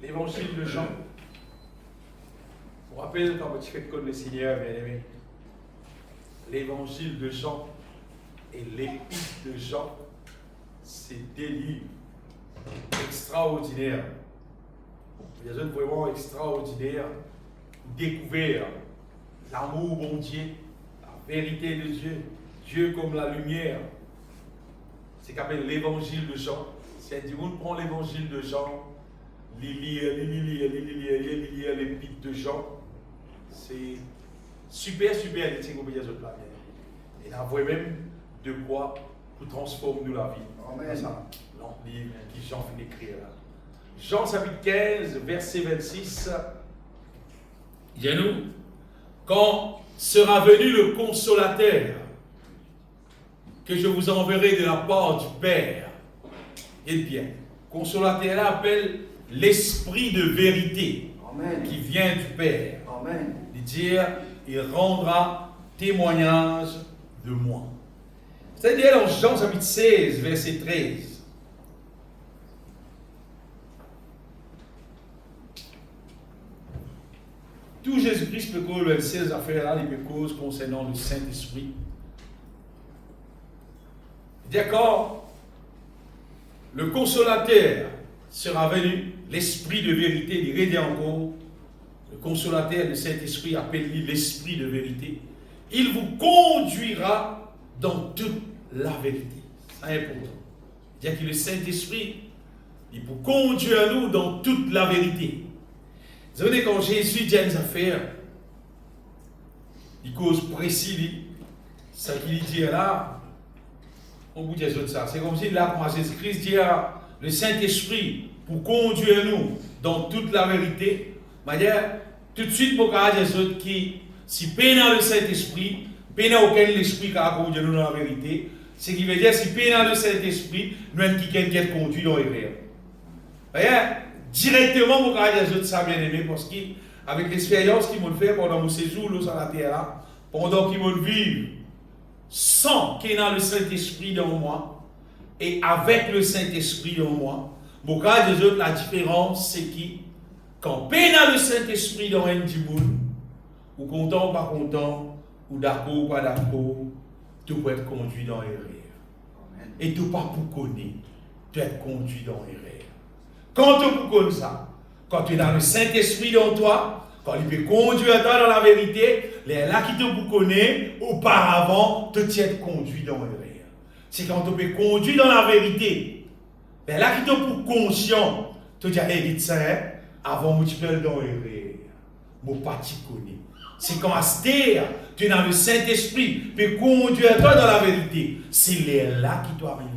l'évangile de Jean. Je vous rappelle quand tu fais connaître le Seigneur, bien aimé, l'évangile de Jean et l'épître de Jean, c'est des livres extraordinaires. Des œuvres vraiment extraordinaires. Découvert l'amour bon Dieu, la vérité de Dieu, Dieu comme la lumière. C'est qu'appelle l'évangile de Jean. C'est-à-dire, on prend l'évangile de Jean, lire l'épître de Jean. C'est super, les things qu'on peut dire là. Et là, vous voyez même de quoi pour transformer nous la vie. Amen. Ça, le livre qui Jean finit d'écrire là. Jean chapitre 15, verset 26. Dis-nous, quand sera venu le consolateur, que je vous enverrai de la part du Père. Et bien, consolateur là appelle l'esprit de vérité. Amen. Qui vient du Père. Amen. Il dit, il rendra témoignage de moi. C'est-à-dire dans Jean chapitre 16, verset 13. Tout Jésus-Christ peut causer ces affaires-là, il peut causer concernant le Saint-Esprit. D'accord, le consolateur sera venu, l'esprit de vérité, il redit encore, le consolateur, le Saint-Esprit, appelle-lui l'esprit de vérité. Il vous conduira dans toute la vérité. C'est important. C'est-à-dire que le Saint-Esprit, il vous conduire nous dans toute la vérité. Vous savez, quand Jésus dit une affaire, il cause précis, ce qu'il dit là, on vous dit ça. C'est comme si là, quand Jésus-Christ dit le Saint-Esprit pour conduire nous dans toute la vérité, tout de suite, pour dire qui, si peine dans le Saint-Esprit, peine auquel l'Esprit qui a conduit nous dans la vérité, ce qui veut dire, si peine dans le Saint-Esprit, nous sommes qui est conduit dans l'erreur. Voyez, directement, pour dire ça, bien aimé, parce qu'avec l'expérience qu'ils m'ont fait pendant mon séjour sur la terre, là, pendant qu'ils m'ont vécu, sans qu'il y ait le Saint-Esprit dans moi, et avec le Saint-Esprit dans moi, pour des autres, la différence, c'est qui, quand peine le Saint-Esprit dans un petit monde, ou content ou pas content, ou d'accord ou pas d'accord, tout peut être conduit dans l'erreur. Et tout pas pour connaître, tu être conduit dans l'erreur. Quand tu peux connaître ça, quand tu es dans le Saint-Esprit dans toi, quand il peut conduire toi dans la vérité, les là qui te vous connaissent, auparavant, te tiennent conduit dans l'erreur. C'est quand tu peux conduire dans la vérité, les là qui te pour conscient, te dire, hey, ça, avant que tu peux dans l'erreur. Mon pas tu connais. C'est quand Astère, tu es dans le Saint-Esprit, peut conduire toi dans la vérité. C'est les là qui doivent arriver.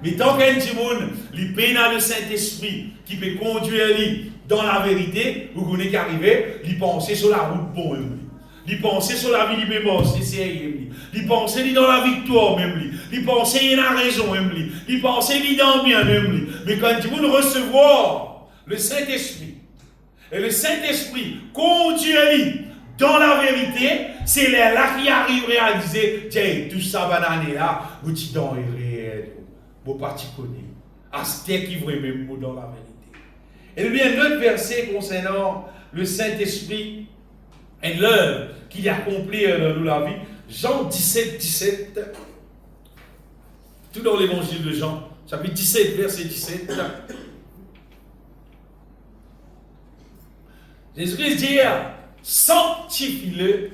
Mais tant qu'un petit monde, il paye dans le Saint-Esprit qui peut conduire lui dans la vérité, vous connaissez qu'arriver, il pense sur la route bon, il pense sur la vie libre, il pense dans la victoire même, il pense qu'il a raison même, il pense qu'il dans bien même. Mais quand tu veux recevoir le Saint-Esprit, et le Saint-Esprit conduit lui dans la vérité, c'est là qui arrive à réaliser, tiens, tout ça, banane là, vous dites dans les réels. Vos partis connus. Astère qui voit même mot dans la vérité. Et bien, l'autre verset concernant le Saint-Esprit et l'œuvre qu'il accomplit dans la vie, Jean 17, 17, tout dans l'évangile de Jean, chapitre 17, verset 17. Jésus-Christ dit, sanctifie-le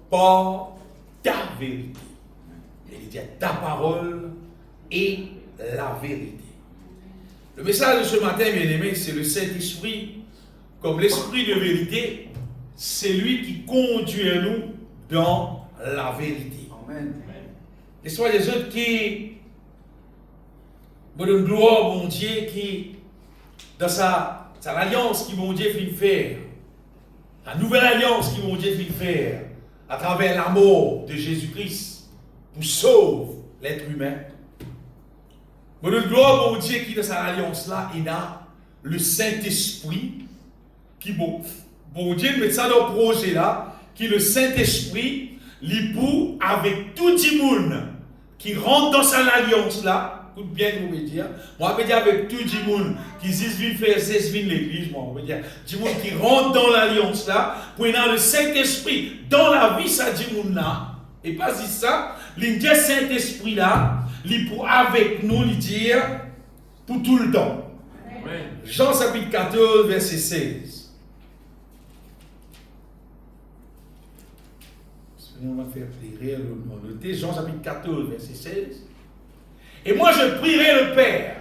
par ta vérité. Il dit, ta parole et la vérité. Le message de ce matin, bien aimé, c'est le Saint-Esprit, comme l'Esprit de vérité, c'est lui qui conduit nous dans la vérité. Amen. Et soit les autres qui me donnent gloire, mon Dieu, qui, dans sa alliance qui mon Dieu fait faire, la nouvelle alliance qui mon Dieu fait faire, à travers l'amour de Jésus-Christ, pour sauver l'être humain. Mais le gloire, mon Dieu, qui dans cette alliance-là, il a le Saint-Esprit, qui, bon Dieu, met ça dans le projet-là, qui le Saint-Esprit, l'époux, avec tout le monde qui rentre dans cette alliance-là, écoute bien que vous pouvez dire, moi je veux dire avec tout le monde qui dit faire 16 l'église, moi je veux dire, du monde qui rentre dans l'alliance-là, pour y avoir le Saint-Esprit dans la vie, ça dit monde-là, et pas si ça, l'Indien Saint-Esprit-là, il pour avec nous, il dit, pour tout le temps. Amen. Jean chapitre 14, verset 16. On va faire plaisir, noter Jean chapitre 14, verset 16. Et moi je prierai le Père,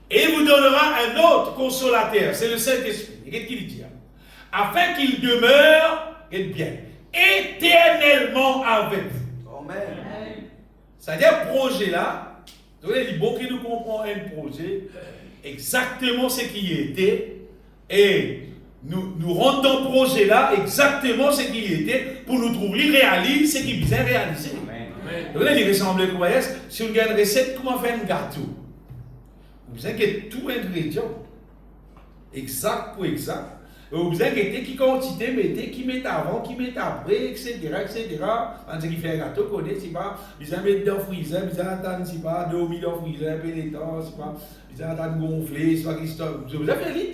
et il vous donnera un autre consolateur, c'est le Saint-Esprit. Et qu'est-ce qu'il dit? Afin qu'il demeure, et bien, éternellement avec vous. Amen. C'est-à-dire, projet là, vous voyez, il bon qu'il nous comprend un projet, exactement ce qui était, et nous rendons dans le projet là exactement ce qui était pour nous trouver, il réalise ce qu'il vient réaliser. Vous voyez, il ressemble à quoi? Si on a une recette, comment faire un gâteau? Vous avez tout ingrédient, exact pour exact. Vous avez qui quantité mettez, qui met avant, qui met après, etc. etc. On dit qu'il fait un gâteau, connaît, c'est pas, ils ont mis dans le freezer, ils ont attendre, c'est pas, 2 000 dans le freezer, pénétrant, c'est pas, ils ont attendre gonfler, c'est pas, vous avez dit,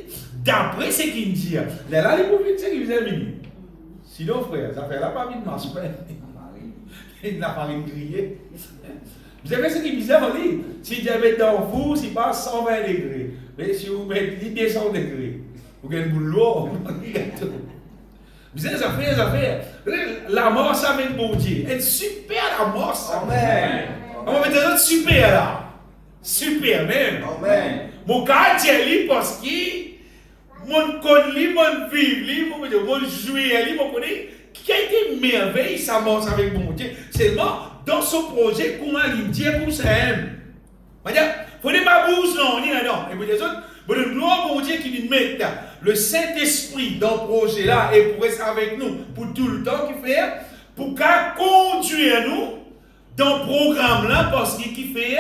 d'après ce qu'il dit, là, les pauvres, c'est qu'ils ont mis. Sinon, frère, ça fait là pas mis de masse, frère. Il n'a pas grillé. Vous savez ce qui est bizarre, si vous mettez dans le four, c'est pas 120 degrés. Mais si vous mettez 200 degrés, vous avez une boule lourde. Vous avez des affaires. La mort, ça met le bon Dieu. Elle est super, la mort, ça. Amen. On va mettre un autre super là. Super même. Amen. Mon quartier, parce que mon connaît, mon vivre, mon jouer, mon connaît. Qui a été merveille, ça mort avec mon Dieu. Seulement, dans ce projet, comment l'Indien pour ça aime. C'est-à-dire, il ne faut pas bouger, non. Et vous dites, vous avez bon Dieu qui nous met le Saint-Esprit dans le projet-là et pour rester avec nous pour tout le temps qu'il fait, pour qu'à conduire nous dans le programme-là, parce qu'il fait,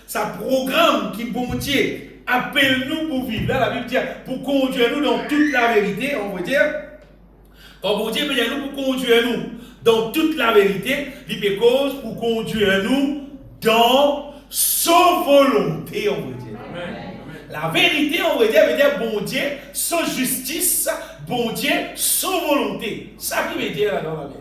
ça programme qui bon Dieu appelle nous pour vivre. Là, la Bible dit, pour conduire nous dans toute la vérité, on veut dire, quand bon Dieu veut dire nous pour conduire nous dans toute la vérité, il fait cause pour conduire nous dans sa volonté, on veut dire. Amen. La vérité, on veut dire bon Dieu, sa justice, bon Dieu, sa volonté. Ça qui veut dire là dans la Bible.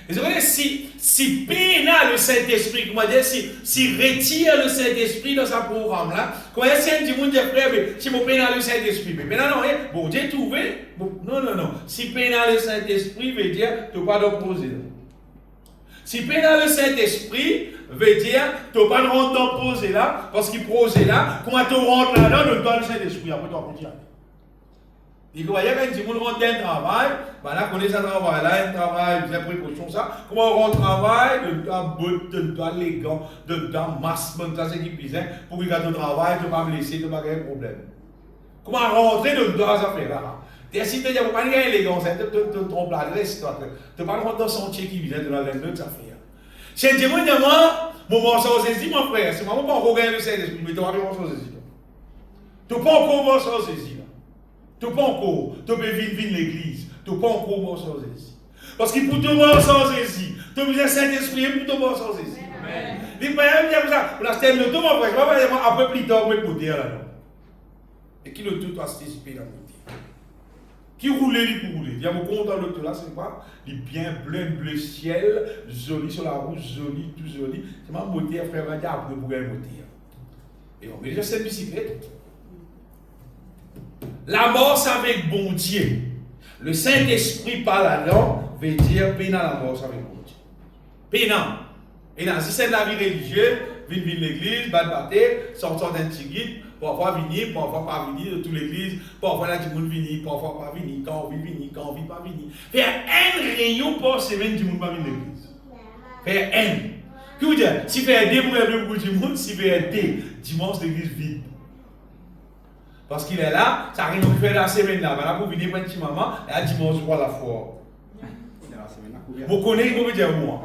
Et vous voyez, si pénal le Saint-Esprit, comment dire, si retire le Saint-Esprit dans sa programme-là, quand il y a un petit monde frère, si mon pénal le Saint-Esprit, mais non, bon Dieu trouvé, non. Si pénal le Saint-Esprit veut dire, tu n'as pas d'opposé. Si pénal le Saint-Esprit veut dire, tu n'as pas de rendre d'opposé là, parce qu'il projet là, quand tu rentres là-dedans, tu dois le Saint-Esprit, après tu vas continuer. Il voyait quand tu rentres dans un travail, ben là, connaît un travail, là, un travail, des précautions, ça. Comment on rentre au travail, de doigt botte, de doigt élégant, de doigt masque, ça c'est qui bizarre, pour qu'il y ait ton travail, tu ne vas pas me laisser, tu ne vas pas avoir de problème. Comment rentrer de doigt ça fait là? Si tu ne pas une élégance, tu te trompes l'adresse, tu ne vas pas rentrer dans son sentier qui vient de la laine de ça fait. C'est un témoin de moi, mon morceau saisi, mon frère, c'est moi, je ne peux pas encore gagner le Saint-Esprit, mais tu vas pas morceau saisi. Tu ne peux pas encore morceau saisi. Tu ne peux pas encore, tu peux vivre l'église, tu ne peux pas encore mort sans saisi. Parce que pour te mort sans saisi, tu as besoin de Saint-Esprit pour te mort sans saisi. Il va y avoir ça, pour la stèle de tout, mon frère, je ne vais pas un peu plus tard, mais pour dire là. Et qui le tout doit participer dans le côté. Qui roule, il peut rouler. Il y a mon compte dans le tout là, c'est pas, il est bien bleu ciel, joli sur la route, joli, tout joli. C'est ma moteur, frère, va dire après pour gagner moteur. Et on met cette bicyclette. La mort, c'est avec bon Dieu. Le Saint-Esprit par là-dedans veut dire pénal la mort, c'est avec bon Dieu. Pénal. Et là, si c'est de la vie religieuse, venir l'église, battre, sortir d'un petit guide, parfois venir, parfois pas venir de toute l'église, parfois là, du monde venir, parfois pas venir, quand on veut venir, quand on veut pas venir. Faire un rayon par semaine, du monde pas venir l'église. Faire un. Qui vous dit, si faire deux pour le du monde, si faire deux, dimanche l'église vide. Parce qu'il est là, ça rien de faire la semaine là. Voilà pour venir prendre petit maman, et à dimanche pour la foi. Vous connaissez, vous me dire moi.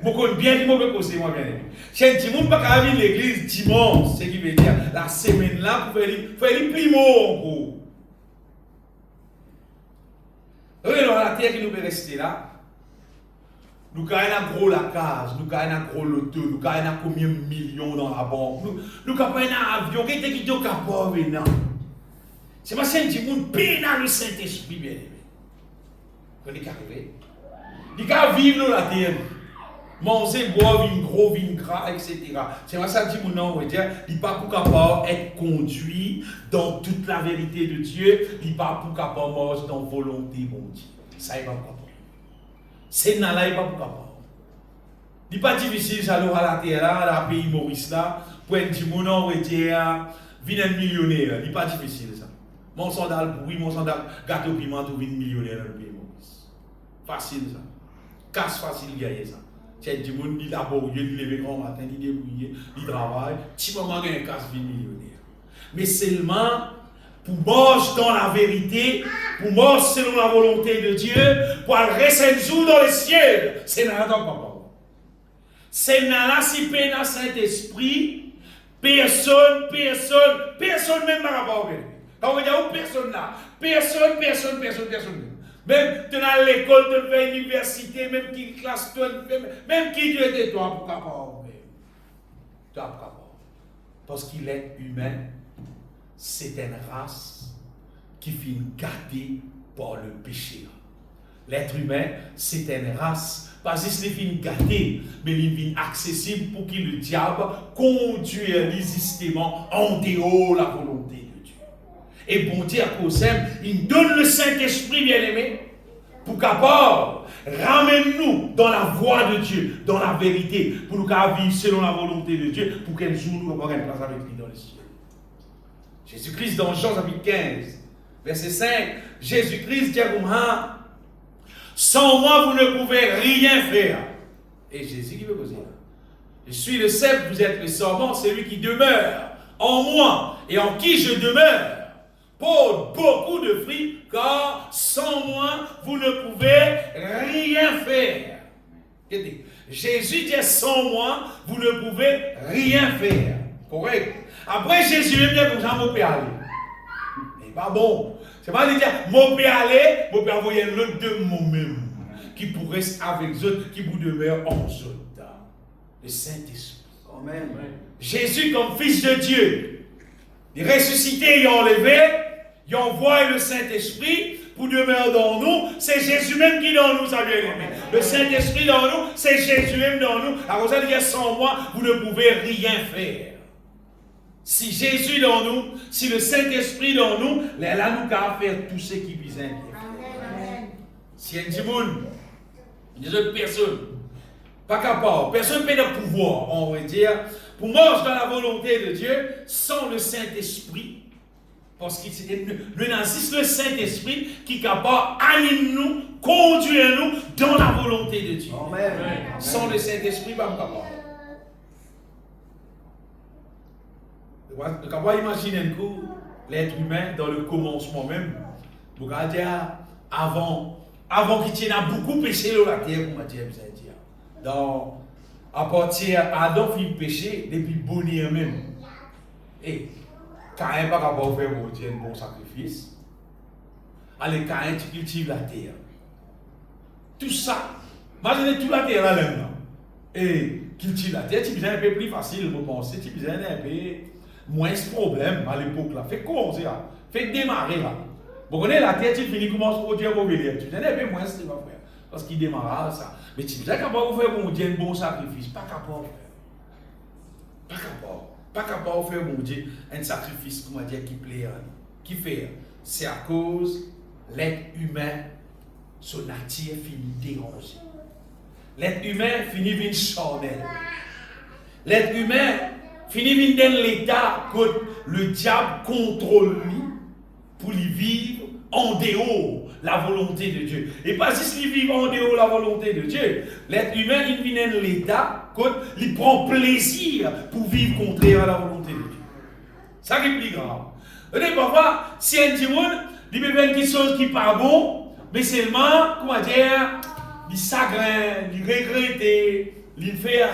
Vous connaissez bien, vous me poser moi bien. Si un petit monde pas qu'à venir l'église dimanche, c'est qui veut dire la semaine là pour faire les primo en gros. Oui, alors la terre qui nous peut rester là. Nous avons gros la case, nous avons gros l'auto, nous avons combien de millions dans la banque, nous avons un avion qui est capable de faire. C'est pas ça que nous avons le Saint-Esprit, bien aimé. Vous connaissez qu'arriver. Il peut vivre dans la terre. Manger, boire, vin gros, vin gras, etc. C'est pas ça que nous avons dire. Il n'est pas pour capable d'être conduit dans toute la vérité de Dieu. Il n'est pas pour capable de manger dans la volonté de Dieu. Ça n'est pas capable. C'est là, il n'est pas pour capable. Il n'est pas difficile, ça, à la terre, là, à la pays Maurice, là, pour être dit, mon nom, venir millionnaire. Il n'est pas difficile, ça. Mon sandal, oui, mon sandal, gâteau piment, tout vient millionnaire dans le pays Maurice. Facile, ça. Casse facile, gagner ça. C'est du monde, il laborieux, il lève grand matin, il débrouille, il travaille. Si maman a un casse, il millionnaire. Mais seulement, pour marcher dans la vérité, pour marcher selon la volonté de Dieu, pour rester jour dans le ciel, c'est dans la papa. C'est dans la si peine à Saint-Esprit, personne même par rapport à lui. Quand on dit personne là, personne. Même tu as l'école, tu fais l'université, même qui classe, même qui Dieu était toi pour capable. Tu as capable. Parce qu'il est humain, c'est une race qui finit gâtée par le péché. L'être humain, c'est une race, pas juste qu'il finit gâté, mais il finit accessible pour que le diable conduise irrésistiquement en dehors de la volonté de Dieu. Et bon Dieu, à cause de ça, il donne le Saint-Esprit, bien-aimé, pour capable ramène-nous dans la voie de Dieu, dans la vérité, pour nous vivre selon la volonté de Dieu, pour qu'un jour nous avons une place avec lui dans le ciel. Jésus-Christ, dans Jean chapitre 15, verset 5, Jésus-Christ dit comme ça, sans moi vous ne pouvez rien faire. Et Jésus qui veut poser là. Je suis le cep, vous êtes le serment, celui qui demeure en moi et en qui je demeure. Porte beaucoup de fruits, car sans moi, vous ne pouvez rien faire. Jésus dit sans moi, vous ne pouvez rien faire. Correct. Après, Jésus aime bien comme ça, mon père aller. Mais pas bon. C'est pas de dire, mon père aller, mon père envoyer l'autre de moi-même, qui pourrait avec eux, qui vous demeure en eux. Le Saint-Esprit. Amen. Jésus, comme Fils de Dieu, il ressuscité et enlevé, il envoie le Saint-Esprit pour demeurer dans nous. C'est Jésus même qui est dans nous, ça bien aimé. Le Saint-Esprit dans nous, c'est Jésus même dans nous. Alors ça dit, sans moi, vous ne pouvez rien faire. Si Jésus dans nous, si le Saint-Esprit dans nous, là nous pouvons faire tout ce qui besoin. Si il y a un monde, il y a des autres personnes, pas capable, personne n'a de pouvoir, on va dire, pour marcher dans la volonté de Dieu, sans le Saint-Esprit. Parce que le nazisme, le Saint-Esprit, qui est capable d'animer nous, conduire nous dans la volonté de Dieu. Amen. Sans le Saint-Esprit, pas capable. Vous pouvez imaginer un coup, l'être humain dans le commencement même. Vous regardez avant qu'il y ait beaucoup péché dans la terre, comme Dieu vous a dit. À partir d'Adam, il péché depuis bonheur même. Et Caïn n'est pas capable de faire un bon sacrifice. Allez, Caïn, tu cultives la terre. Tout ça, imaginez toute la terre là-dedans. Et cultiver la terre, tu besoin un peu plus facile pour penser, tu besoin un peu moins de problème à l'époque là. Fait commencer là, fait démarrer là. Vous connaissez la terre, tu finis comment se produire mauvais lait. Tu besoin un peu moins de faire. Parce qu'il démarre ça. Mais tu besoin capable de faire un bon sacrifice, pas capable. Pas capable. Pas capable de faire, mon Dieu, un sacrifice, comment dire, qui plaît à nous. Qui fait? C'est à cause l'être humain, son nature finit dérangé. L'être humain finit vite charnel. L'être humain finit vite dans l'état que le diable contrôle lui pour lui vivre en dehors de la volonté de Dieu. Et pas juste lui vivre en dehors de la volonté de Dieu. L'être humain, il vient dans l'état qu'il prend plaisir pour vivre contraire à la volonté de Dieu. Ça qui est plus grave. Et parfois, si un petit monde, il peut faire quelque chose qui n'est pas bon, mais seulement, comment dire, il s'aggraine, il regrette, il fait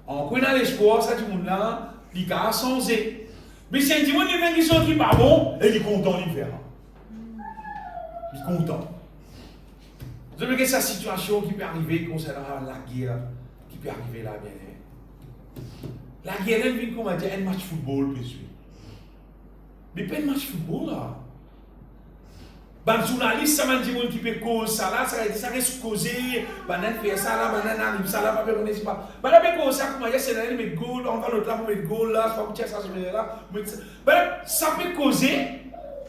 en prenant l'espoir, ça tout le monde là, il a changé. Mais si un petit monde, il fait quelque chose qui n'est pas bon, et il est content de le faire. Il est content. Vous savez que c'est la situation qui peut arriver concernant la guerre, qui peut arriver là, bien aimé. La guerre, elle vient, comment dire, un match football, bien sûr. Mais pas un match football, là. Ben, journaliste, ça m'a dit qui peut causer ça là, ça reste causé, ben, on fait ça là, ben, on arrive ça là, pas on n'est pas. Ben, on peut causer ça, comment dire, c'est là, on met goal, on va l'autre là pour mettre goal là, c'est pas pour tirer ça, je là. Ben, ça peut causer,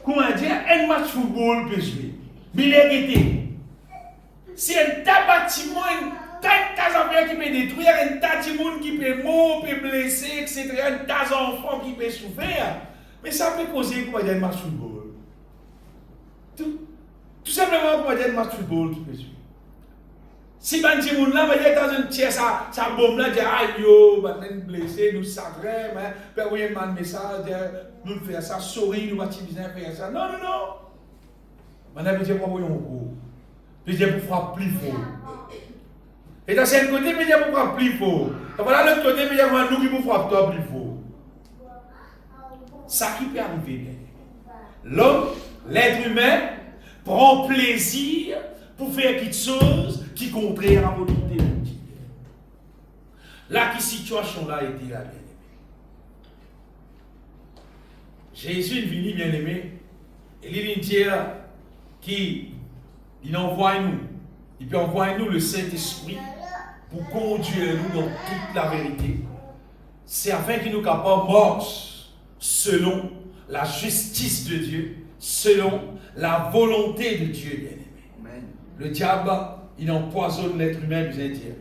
comment dire, un match football peut jouer. Mais il est été. C'est un tas bâtiment, un tas d'affaires qui peut détruire, un tas de monde qui peut mourir, peut blesser, etc. Un tas d'enfants qui peut souffrir. Mais ça peut causer, comment dire, un match football. Tout simplement, comment dire, un match football qui peut jouer. Si ben petit monde là, il est dans une tiers, ça bombe là, dit aïe yo, ben blessé, nous sacré, mais ben oui, un message, nous faire ça, souris, nous bâtir bien faire ça. Non, non, non. Madame, je dis pas voyons coup. Je dis pour frapper plus fort. Et dans ce côté, je dis pour frapper plus fort. Et voilà l'autre côté, je dis nous qui pour frapper toi plus fort. Ça qui peut arriver bien. L'homme, l'être humain, prend plaisir pour faire quelque chose qui est contraire à la volonté de Dieu. Là, qui situation là était là, bien aimé. Jésus est venu, bien aimé, et il vient dire qu'il envoie nous, il peut envoyer nous le Saint-Esprit pour conduire nous dans toute la vérité. C'est afin qu'il nous capable marche selon la justice de Dieu, selon la volonté de Dieu, bien aimé. Amen. Le diable, il empoisonne l'être humain, vous allez dire.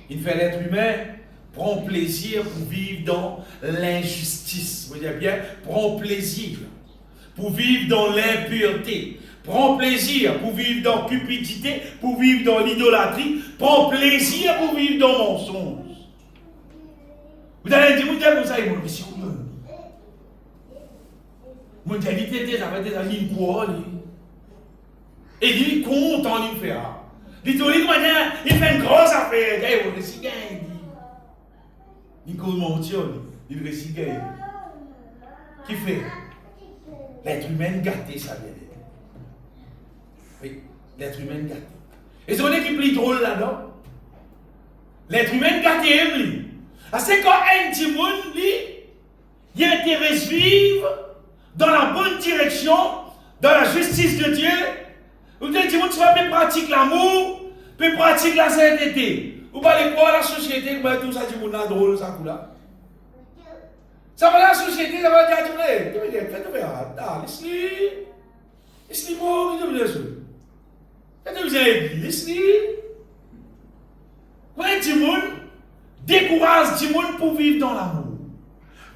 Il fait l'être humain prend plaisir pour vivre dans l'injustice. Vous voyez bien, prend plaisir pour vivre dans l'impureté. Prend plaisir pour vivre dans la cupidité, pour vivre dans l'idolâtrie. Prend plaisir pour vivre dans le mensonge. Vous allez dire, vous allez dire, vous allez dire, mondialité, j'avais des amis quoi, et il compte en il fait. Il dit, il fait une grosse affaire. Il récite gain. Il cause mentir, il récite gain. Qui fait? L'être humain gâté, ça vient d'être. Oui, l'être humain gâté. Et c'est ce qui est plus drôle là-dedans. L'être humain gâté, lui. C'est quand un petit monde, il intéresse vivre dans la bonne direction, dans la justice de Dieu. Ou bien, tu vas plus pratiquer l'amour, plus pratiquer la sainteté. Ou pas les quoi, la société, tout ça, tu vas drôle, ça, là. Ça va la société, ça va dire, tu vas dire, fais-toi faire, laisse-les bon, tu vas dire ça. Fais-toi faire, laisse-les. Ouais, du monde, décourage du monde pour vivre dans l'amour.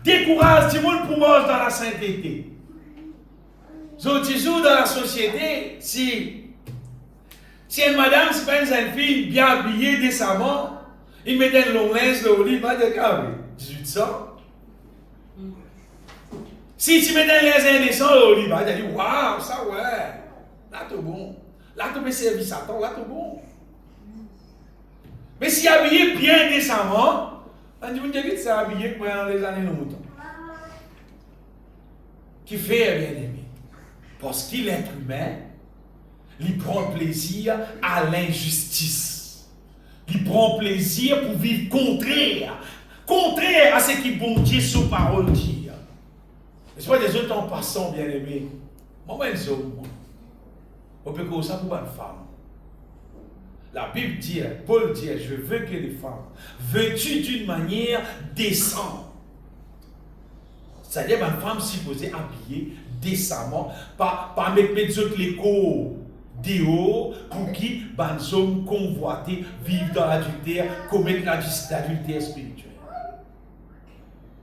Décourage du monde pour marcher dans la sainteté. Toujours dans la société, si une madame, c'est pas une jeune fille bien habillée décemment, il met un long linge au lit, il va dire, 18 ans. Si tu mets un linge indécent au lit, il va dire, waouh, ça ouais, là t'es bon. Là tu peux servir Satan, là t'es bon. Mais si habillé bien décemment, on dit, c'est habillé comme dans les années 90. Qui fait bien aimé? Parce qu'il est être humain, il prend plaisir à l'injustice. Il prend plaisir pour vivre contraire à ce que bon Dieu, sous parole dit. N'est-ce pas des autres en passant, bien aimé? Moi, je on peut commencer pour une femme. La Bible dit, Paul dit, je veux que les femmes, vêtues d'une manière décente. C'est-à-dire une femme supposée habillée décemment, pas mettre autres les cours déo pour qui les hommes convoités vivent dans l'adultère, commettent l'adultère spirituel.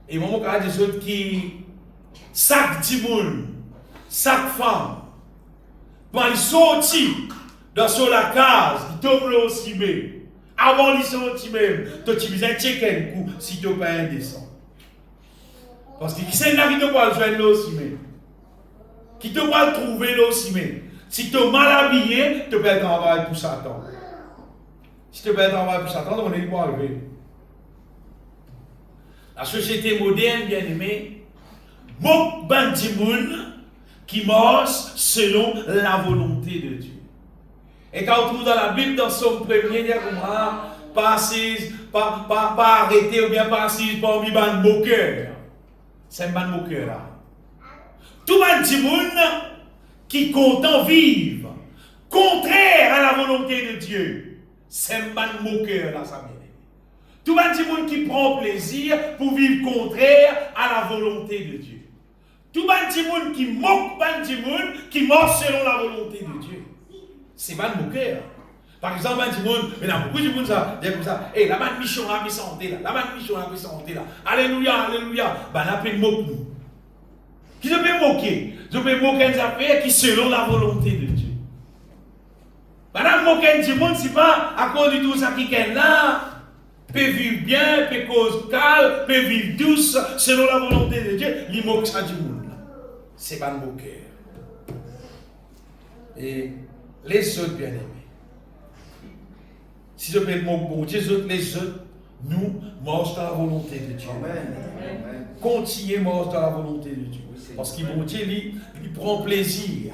Et moi, il y a des autres qui, chaque timoun, chaque femme, quand ils sortent dans la case, ils tombent là aussi même. Avant ils sortent même, tu as besoin de checker un coup si tu n'as pas indécent. Parce que c'est là qui te va le joindre là aussi même. Qui te va le trouver là aussi même. Si tu es mal habillé, tu peux être travail pour Satan. Si tu peux être travail pour Satan, on est pas arrivé. La société moderne, bien aimée, beaucoup de monde qui marche selon la volonté de Dieu. Et quand on trouve dans la Bible, dans son premier, il y a pas assise, pas arrêté ou bien pas assise, pas oublié ban moqueur. C'est un ban moqueur là. Tout le monde qui content vivre contraire à la volonté de Dieu, c'est un ban moqueur là, ça m'aide. Tout le monde qui prend plaisir pour vivre contraire à la volonté de Dieu. Tout le monde qui moque le monde qui marche selon la volonté de Dieu. C'est ban moqueur. Par exemple, il y a beaucoup de monde qui disent comme ça. Hey, la bonne mission a mis santé là. La bonne mission a mis santé là. Alléluia, alléluia. Ben, on peut moquer nous. Qui se peut moquer? Je peux moquer des affaires qui selon la volonté de Dieu. Madame moquer du monde, ce n'est pas à cause de tout ça qui est là. Peut vivre bien, peut cause calme, peut vivre douce, selon la volonté de Dieu. Il moque ça du monde. C'est pas moquer. Et les autres bien-aimés. Si je peux être bon Dieu, les autres, nous marchons dans la volonté de Dieu. Amen. Continuez à marcher dans la volonté de Dieu. Parce que bon Dieu, il prend plaisir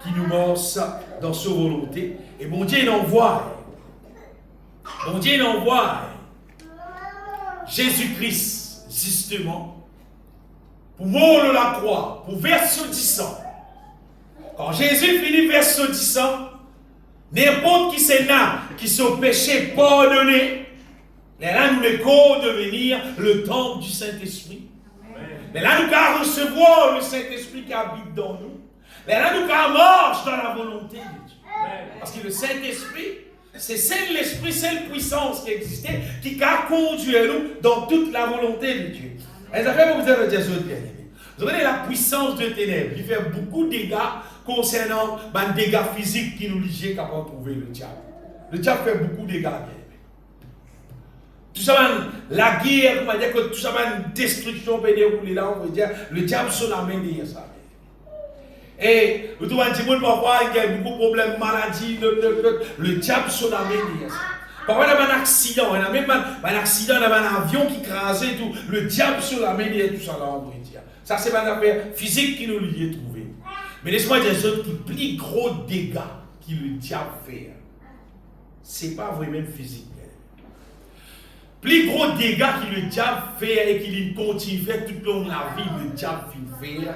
qu'il nous marche dans sa volonté. Et bon Dieu, il envoie. Bon Dieu, il envoie Jésus-Christ, justement, pour mourir la croix, pour verser du sang. Quand Jésus finit verser du sang, n'importe qui c'est là, qui sont péchés pardonnés, mais là nous les corps devenir le temple du Saint-Esprit. Mais là nous allons recevoir le Saint-Esprit qui habite dans nous. Mais là nous allons marcher dans la volonté de Dieu. Parce que le Saint-Esprit, c'est l'Esprit, c'est la puissance qui existait, qui a conduit nous dans toute la volonté de Dieu. Et ça fait que vous avez dit, vous avez la puissance de ténèbres qui fait beaucoup de dégâts concernant les dégâts physiques qui nous lient qu'à trouver le diable. Le diable fait beaucoup de dégâts. Tout ça, la guerre, on va dire que tout ça, une destruction peut dérouler là, on veut dire, le diable se la main derrière ça. Et vous trouvez un petit peu parfois, il y a beaucoup de problèmes, maladies, le diable se la main derrière ça. Parfois, il y a un accident, il y a même un accident, il y a un avion qui crasait, tout, le diable se la main derrière tout ça là, on veut dire. Ça, c'est pas une affaire physique qui nous liait trouver. Mais laisse-moi dire ça, qui plus gros dégâts que le diable fait, c'est pas vraiment physique. Plus gros dégâts que le diable fait et qu'il continue à faire tout le long de la vie, le diable fait,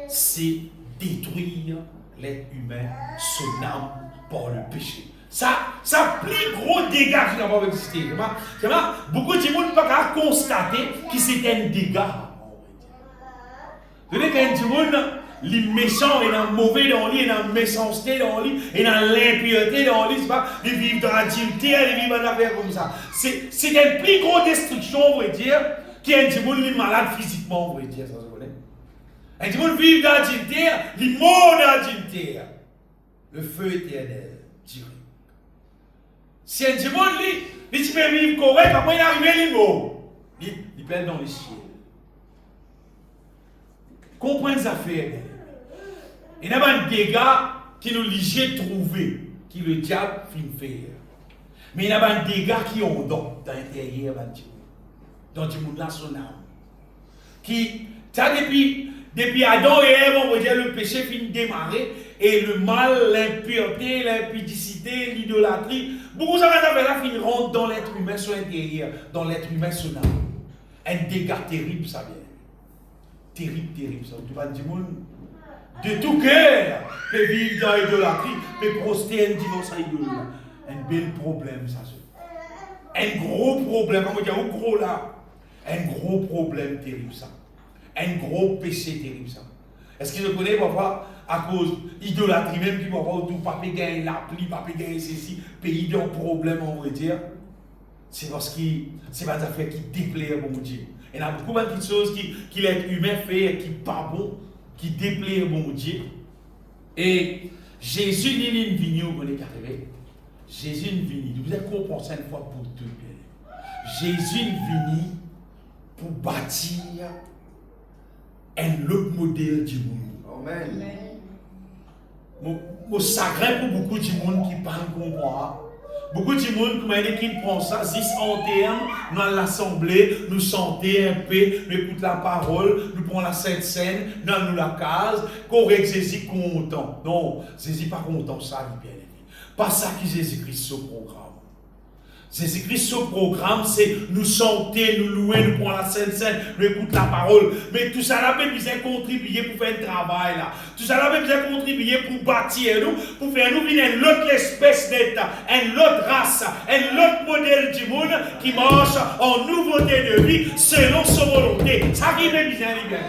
c'est détruire l'être humain, son âme, par le péché. Ça plus gros dégâts qui n'a pas existé. Beaucoup de gens ne peuvent pas constater que c'est un dégât. Vous voyez, quand du monde, les méchants, il y a mauvais dans lui, il y a méchanceté dans lui, il y a l'impureté dans lui, c'est pas de vivre dans l'adultère, de vivre dans affaire comme ça. C'est une plus grosse destruction, on va dire, qui est un monde qui est malade physiquement, on va dire, ça se connaît. Un monde vit dans l'adultère, il mort dans l'adultère. Le feu éternel, tiré. Si un monde, il peut vivre correct, après il arrive, il mort. Il perd dans les cieux. Comprenez les affaires. Il y a un dégât qui nous liait trouver, qui le diable finit faire. Mais il y a un dégât qui ont dans l'intérieur dans le monde là, son âme. Qui, depuis Adam et Ève, on va dire le péché finit de démarrer, et le mal, l'impureté, l'impudicité, l'idolâtrie, beaucoup de choses là finissent rentrent dans l'être humain, son intérieur, dans l'être humain, son âme. Un dégât terrible, ça vient. Terrible, ça. Tout le monde, de tout cœur, peut vivre dans l'idolâtrie, peut proster un divorce à l'idolâtrie. Un bel problème, ça. Un gros problème, on va dire, au gros là. Un gros problème terrible, ça. Un gros péché terrible, ça. Est-ce que je connais parfois, à cause d'idolâtrie, même qui parfois, tout papier gagne l'appli, papier gagne ceci, pays d'un problème, on va dire. C'est parce que c'est pas des affaires qui déplaisent bon Dieu. Il y a beaucoup de choses qui l'être humain fait qui ne sont pas bon, qui déplaisent bon Dieu. Et Jésus n'est une vigne, vous connaissez arrivé. Jésus une vigne. Vous avez compris ça une fois pour toutes. Jésus une vigne pour bâtir un autre modèle du monde. Amen. Mon sacré pour beaucoup de monde qui parle comme moi. Beaucoup de monde qui prend ça, si en terme, dans l'assemblée, nous chanter un peu, nous écoutons la parole, nous prenons la Sainte Seine, nous la case, qu'on Jésus content. Non, Jésus pas content, ça, bien aimé. Pas ça qui Jésus-Christ ce programme. Jésus-Christ ce programme, c'est nous chanter, nous louer, nous prendre la scène, nous écouter la parole. Mais tout ça là, besoin contribuer pour faire un travail là. Tout ça là, besoin contribuer pour bâtir nous, pour faire nous venir une autre espèce d'État, une autre race, un autre modèle du monde qui marche en nouveauté de vie selon sa volonté. Ça qui est bien, les gars.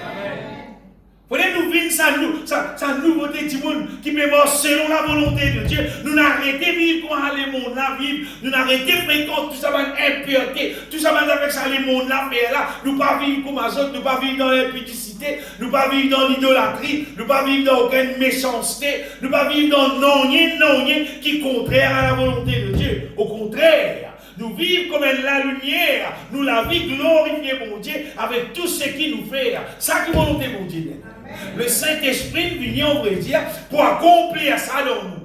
Vous voyez, nous vivons sa nouveauté du monde qui peut marcher selon la volonté de Dieu. Nous n'arrêtons de vivre comme les mondes là vivent. Nous n'arrêtons de fréquenter tout ça va impureté. Tout ça va avec ça les mondes là faire là. Nous ne pas vivre comme les autres. Nous ne pas vivre dans l'impudicité. Nous ne pas vivre dans l'idolâtrie. Nous ne pas vivre dans aucune méchanceté. Nous ne pas vivre dans non qui est contraire à la volonté de Dieu. Au contraire. Nous vivons comme la lumière, nous la vie glorifier mon Dieu avec tout ce qui nous fait. Ça qui est volonté mon Dieu. Amen. Le Saint-Esprit vient, on veut dire, pour accomplir ça dans nous.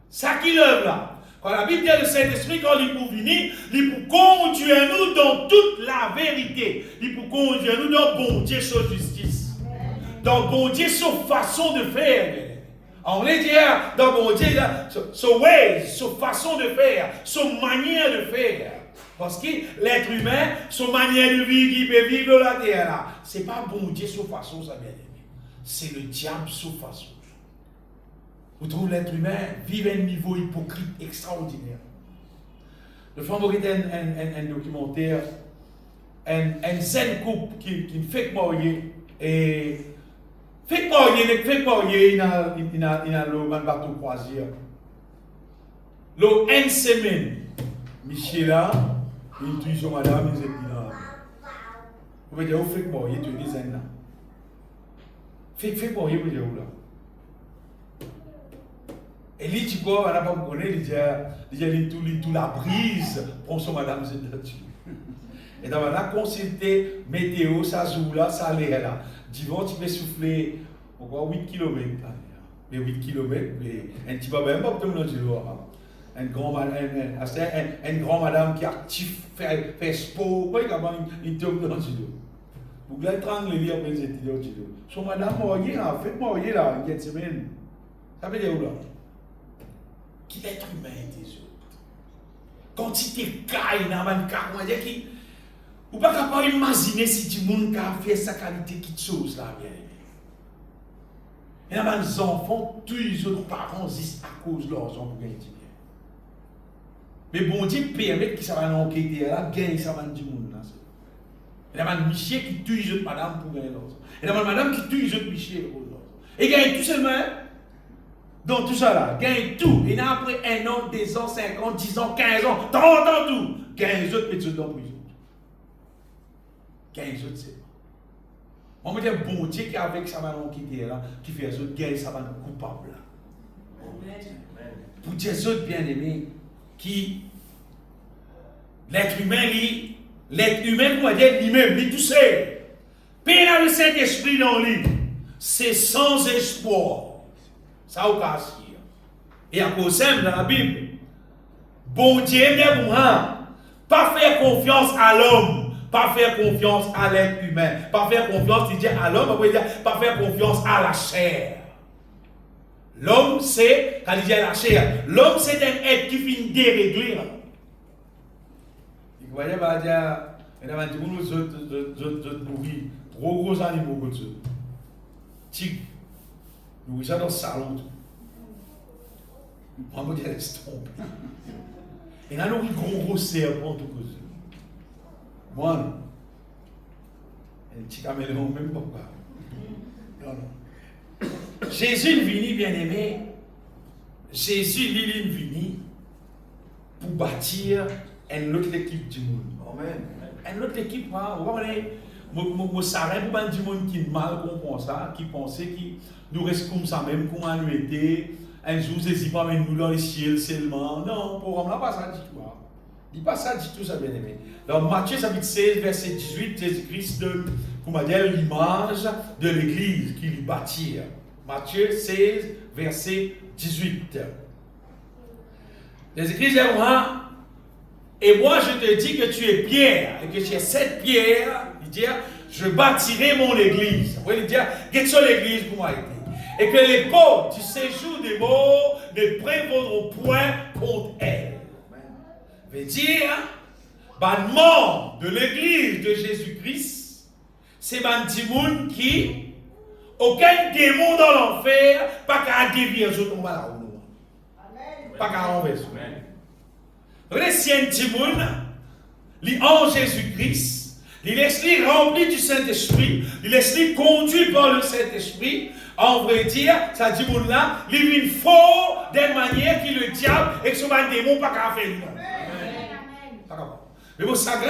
Ça qui l'œuvre là. Quand la Bible dit le Saint-Esprit, quand il pour venir, il pour conduire nous dans toute la vérité. Il pour conduire nous dans bon Dieu sur justice. Dans bon Dieu sur façon de faire. On les dit dans mon Dieu, son ways, son façon de faire, son manière de faire. Parce que l'être humain, son manière de vivre, il peut vivre la terre là. Ce n'est pas bon Dieu son façon, ça bien aimé. C'est le diable son façon. Vous trouvez l'être humain vivre à un niveau hypocrite extraordinaire. Le fond un documentaire, un zen couple qui fait marier et fait marier, il a le bateau croisière. Une semaine, Michel là, il tue son madame, il dit là. Vous pouvez dire, vous faites marier, tu es des zen là. Fait marier, vous dire où là. Et lui, tu vois, on n'a pas connu, il dit, tout la brise pour son madame, c'est là-dessus. Et donc, on a consulté météo, ça joue là, ça allait là. Divan, tu peux souffler encore 8 km. Mais 8 km, mais un petit peu même pas comme dans un grand madame qui est active, fait sport, quoi, il tombe dans le dos. Vous voulez étrangler lui après cette idée au dos. Son madame mariée là, fait marier là, une semaine. Ça veut dire où là? Qui l'être humain des autres? Quand tu t'es caille dans un carreau, qui. Ou pas capable d'imaginer si du monde a fait sa qualité qui chose là, bien aimé. Et là, les enfants, tous les autres parents existent à cause de leurs enfants pour gagner du bien. Mais bon Dieu permet que ça va enquêter là, gagner ça va du monde là. Et là, Michel qui tue les autres madame pour gagner leurs enfants. Et là, madame qui tue les autres Michel pour leurs enfants. Et gagne tout seulement dans tout ça là, gagne tout. Et là, après 1 an, 2 ans, 5 ans, 10 ans, 15 ans, 30 ans, tout. Gagne les autres, mettre dans prison. 15 autres, c'est pas. On me dit, bon Dieu qui avec sa maman qui était là, qui fait les autres, gagne sa maman coupable là. Pour dire les autres bien-aimés, qui, l'être humain, pour dire lui-même, lui tout seul, puis là le Saint-Esprit dans lui, c'est sans espoir. Ça au cas. Et à cause de dans la Bible, bon Dieu, bien pour pas faire confiance à l'homme. Pas faire confiance à l'être humain. Pas faire confiance, il dit à l'homme, on peut dire, pas faire confiance à la chair. L'homme, c'est, quand il dit à la chair, l'homme, c'est un être qui finit déréglé. Vous voyez, bah, il y a des autres nourrir, gros animaux comme ça. Tigre, nourrir ça dans le salon. On va dire, laisse tomber. Et là, nourrir gros serpent, tout ça. Moi, non. Un petit caméléon, même pas. Non. Jésus est venu, bien-aimé. Jésus est venu pour bâtir une autre équipe du monde. Amen. Une autre équipe, vous voyez, je savais pour du monde qui mal comprend ça, qui pensait que nous restons comme ça même, comme nous était. Un jour, Jésus pas même nous dans les ciels seulement. Non, pour moi, pas ça dit quoi. Il dit pas ça du tout, ça bien aimé. Dans Matthieu chapitre 16, verset 18, Jésus-Christ donne, comment dire, l'image de l'église qu'il bâtit. Matthieu 16, verset 18. Jésus-Christ dit, et moi je te dis que tu es pierre, et que tu es cette pierre, il dit, je bâtirai mon église. Vous voyez, il dit, qu'est-ce que l'église pour moi été? Et que les portes du séjour des morts ne prévaudront point contre elle. Veut dire, le membre de l'église de Jésus-Christ, c'est un petit monde qui, aucun démon dans l'enfer, pas qu'à dévier un autre, on va là où nous. Pas qu'à renverser. Vous voyez, si un petit monde, en Jésus-Christ, il laisse-lui rempli du Saint-Esprit, il laisse-lui conduit par le Saint-Esprit, en vrai dire, ça dit monde là, il vit fort d'une manière que le diable et que son démon pas qu'à faire. Mais vous savez,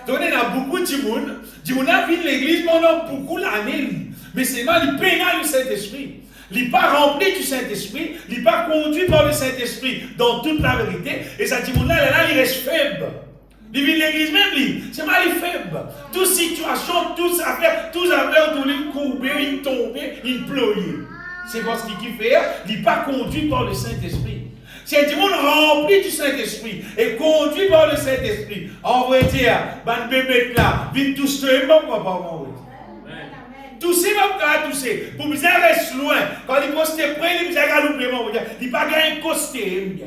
il y a beaucoup de monde, qui vient l'église pendant beaucoup d'années, mais c'est mal, il pénale le Saint-Esprit. Il n'est pas rempli du Saint-Esprit, il n'est pas conduit par le Saint-Esprit dans toute la vérité, et ça dit, là, il reste faible. Il vit l'église même, c'est mal, il est faible. Toute situation, toutes affaires, tout il courbé, il tombé, il ployé. C'est parce qu'il fait, il n'est pas conduit par le Saint-Esprit. Si un monde rempli du Saint-Esprit et conduit par le Saint-Esprit, on va dire, ben bébé là, vite tous tuer, mon papa, mon tousser, mon tousser. Pour bien rester loin, quand il poste près, il bien galoper, mon dire, il pas gagner costé,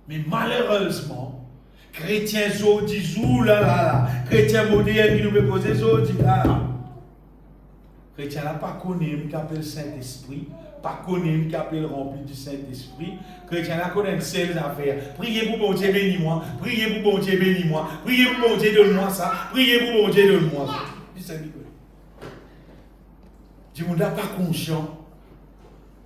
mais malheureusement, chrétiens disent, là, chrétiens moderne qui nous veut poser, disent, là. Chrétien n'a pas connu qui appelle Saint-Esprit, pas connu qui appelle rempli du Saint-Esprit. Chrétien n'a connu ces affaires. Priez pour mon Dieu, bénis-moi. Priez pour mon Dieu, bénis-moi. Priez pour mon Dieu, donne-moi ça. Priez pour mon Dieu, donne-moi ça. Du monde n'a pas conscient.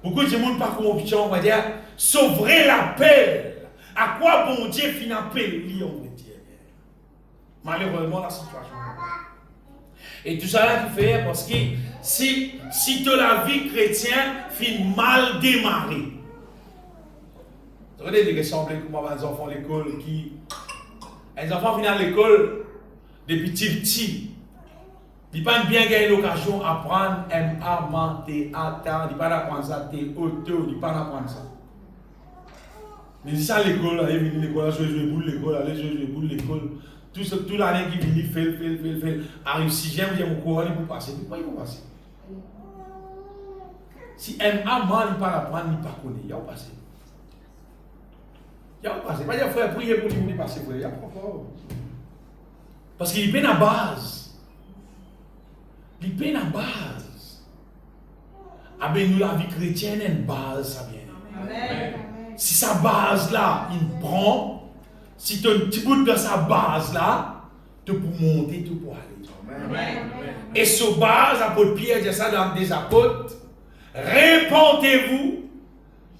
Beaucoup de monde pas conscient, on va dire, sauver l'appel. À quoi bon Dieu finit appel, on va dire. Malheureusement, la situation. Et tout ça là qui fait parce que si de la vie chrétienne finit mal démarrée. Vous avez des exemples comme les enfants à l'école qui. Les enfants finissent à l'école depuis petit. Ils n'ont pas bien gagné l'occasion d'apprendre M-A, M-A, T-A, T-A. Ils n'ont pas apprendre ça, T-O-T, ils n'ont pas apprendre ça. Mais c'est ça l'école, ils viennent l'école, jouer boule l'école, aller jouer boule l'école. Tout l'année qui vient, fait. Arrive 6e, il y a mon courant, il peut passer. Pourquoi il peut passer? Si M.A. mal, il ne peut pas apprendre, il ne peut pas connaître, il va passer. Il va passer. Pas dire frère, prier pour lui, il va passer. Il va pas. Parce qu'il peine à base. Il peine à base. Ah ben nous, la vie chrétienne, a une base, ça vient. Amen. Si sa base là, il prend. Si tu as un petit bout de sa base là, tu peux monter, tu peux aller. Amen. Et sur base, l'apôtre Pierre dit ça dans des apôtres, répentez-vous,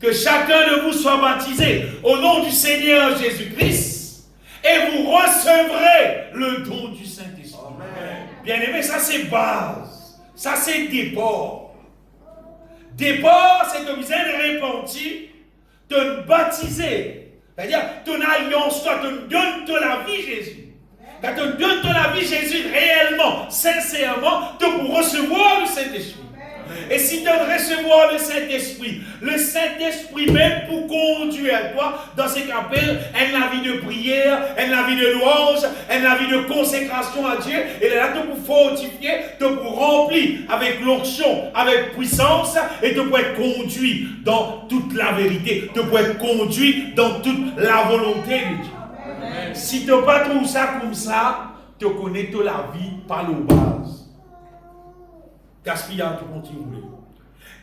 que chacun de vous soit baptisé au nom du Seigneur Jésus-Christ, et vous recevrez le don du Saint-Esprit. Bien aimé, ça c'est base, ça c'est départ. Départ, c'est que vous êtes repenti, de baptiser. C'est-à-dire, ton alliance, toi, te donne de la vie, Jésus. Quand tu donnes de la vie, Jésus, réellement, sincèrement, tu pour recevoir le Saint-Esprit. Et si tu veux recevoir le Saint-Esprit même pour conduire à toi dans ce qu'on appelle la vie de prière, la vie de louange, la vie de consécration à Dieu, et là, tu pour fortifier, tu pour remplir avec l'onction, avec puissance, et tu peux être conduit dans toute la vérité, tu peux être conduit dans toute la volonté de Dieu. Amen. Si tu n'as pas trouvé ça comme ça, tu connais toute la vie par le base. Gaspillard te continue.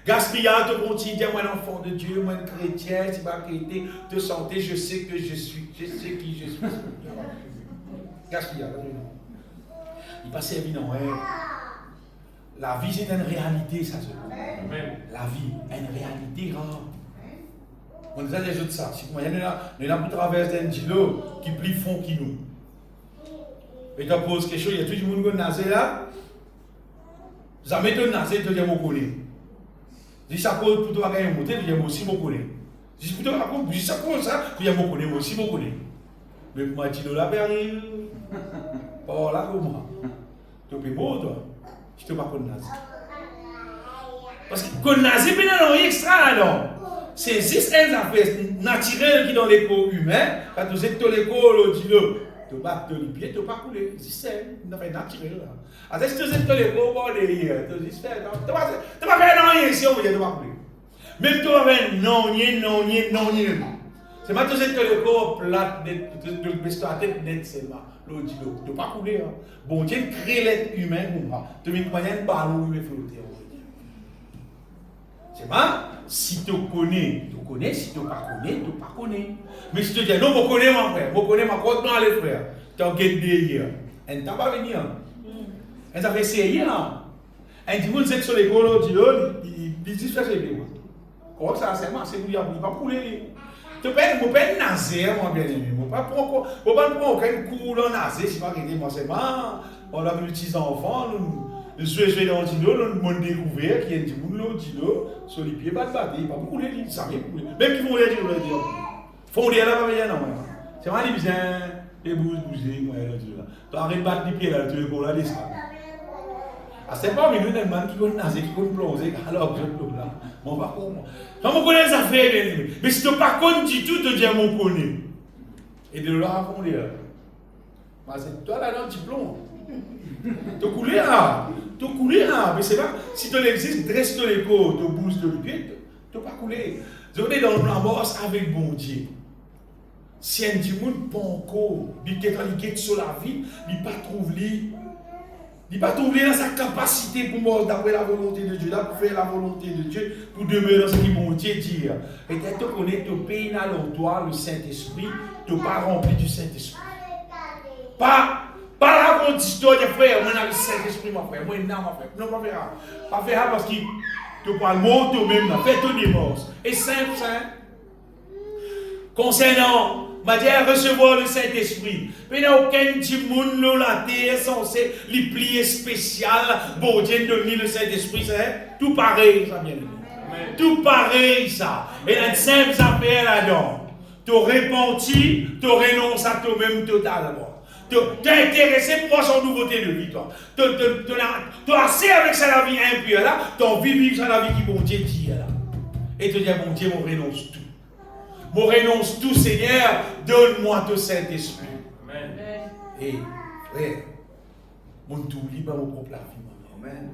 Gaspillard te continue, dire moi enfant de Dieu, moi chrétien, si ma qualité de santé, je sais que je suis, je sais qui je suis. Gaspillard. Il passe évident, hein. La vie c'est une réalité, ça se passe. La vie est une réalité rare. On nous a déjà de ça. Si vous voyez, nous avons traversé un îlot qui est plus fond que nous. Et tu poses quelque chose, il y a tout le monde qui est nasé là. Jamais tu nasé, tu dis mon connaît. Si ça cause pour toi gagner monter, tu dis aussi mon connaît. Si pour toi si ça cause ça, tu dis mon connaît, aussi mon connaît. Mais pour moi, tu ne l'as pas arrivé. Pas là comme moi. Tu es beau toi. Je ne te pas connais nasé. Parce que connaître nasé, il y a rien extra là. C'est juste un affaire naturel qui est dans l'écho humain. Quand tu sais que l'écho, tu dis tu bats les pieds, tu ne pas couler. C'est une affaire naturelle là. Alors, si tu sais que l'écho, tu dis tu ne vas pas faire rien ici, on va dire tu ne vas pas couler. Même toi, non, non. C'est maintenant que le corps plat, de baisser la tête net seulement. L'eau dit l'eau. Tu ne pas couler. Bon Dieu crée l'être humain pour moi. Tu mets un ballon qui flotter. C'est pas si tu connais, tu connais. Si tu ne connais, tu ne connais. Mais si tu dis non, je connais mon frère, je connais ma côte dans les frères. Tu as gagné derrière. Elle ne t'a pas venu. Elle t'a fait essayer. Elle dit vous êtes sur les gros, il dit fais les bien. Comment ça, c'est moi, c'est vous, il ne va pas couler. Tu peux pas nazer, mon bien-aimé. Tu ne peux pas prendre aucun cours dans nazer, si pas que moi, c'est moi. On a vu petits enfants, nous jouons dans le dino, nous avons découvert qu'il y a des gens dans le dino, sur les pieds, pas de battre, il ne va pas couler, il ça vient couler. Même qui vont les dire, font des là, pas non. C'est moi, les bisins, les bouger, moi, tu arrêtes de battre les pieds là, tu veux qu'on la descende. C'est pas nous, les gens qui vont nazer, qui vont plonger, alors je plonge là. Mon parcours, moi. Quand on connaît les affaires, bien aimé. Mais si tu n'as pas connu du tout, tu dis à mon connaît. Et de là, on dit, c'est toi là, tu plonges. Tu coules là. Mais c'est pas, si tu l'existes, dresse-toi les côtes, tu bouges de l'huile, tu n'as pas coulé. Tu es dans l'amorce avec bon Dieu. Si un petit monde pas encore, il est sur la vie, il ne pas trouver. Il ne va pas trouver dans sa capacité pour moi d'après la volonté de Dieu, là, pour faire la volonté de Dieu, pour demeurer dans ce que mon Dieu dit. Et dès que tu connais ton pays dans toi, le Saint-Esprit, tu n'es pas rempli du Saint-Esprit. Pas la grande histoire de frère, moi, le Saint-Esprit, mon frère, moi, non, mon frère. Non, pas faire. Pas faire parce que tu parles mot toi-même, fais ton divorce. Et simple, concernant matière à recevoir le Saint-Esprit. Mais il n'y a aucun petit monde dans la terre censé les plier spécial. Bon Dieu donne le Saint-Esprit, c'est tout pareil, ça bien. Tout pareil, ça. Et la simple affaire là-dedans. Tu repenti, tu renonces à toi-même totalement. Tu es intéressé pour son nouveauté de vie, toi. Tu as assez avec ça la vie impure là, tu as envie de vivre ça la vie qui bon Dieu dit là. Et tu dis, bon Dieu, on renonce tout. Je renonce tout, Seigneur, donne-moi ton Saint-Esprit. Amen. Et frère, je ne t'oublie pas mon propre vie. Amen.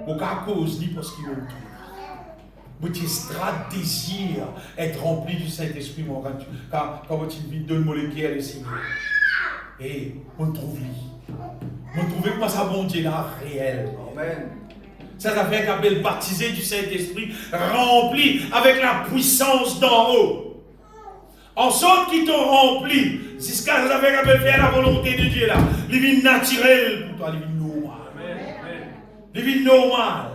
Je ne cause ni parce qu'il m'a oublié. Je strates désir être rempli du Saint-Esprit, mon quand tu vis, donne-moi le cœur, le Seigneur. Et on trouve lui. On trouve que moi, ça bon Dieu là, réel. Amen. Ça fait qu'on appelle baptisé du Saint-Esprit, rempli avec la puissance d'en haut. En sorte qu'ils t'ont rempli, jusqu'à ça fait qu'on peut faire la volonté de Dieu là. Les vies naturelles pour toi, les vies normales. Les vies normales.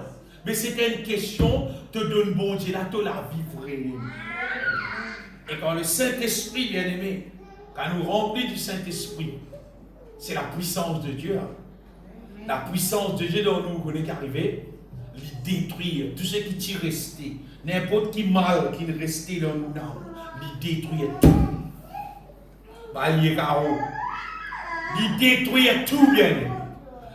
Mais c'était une question, te donne bon Dieu là, te la vie vraie. Et quand le Saint-Esprit, bien aimé, quand nous remplit du Saint-Esprit, c'est la puissance de Dieu. La puissance de Dieu dont nous connaissons qu'arriver, lui détruire tout ce qui t'y restait, n'importe qui mal qui restait dans nos âmes. Il détruit tout. Il détruit tout bien.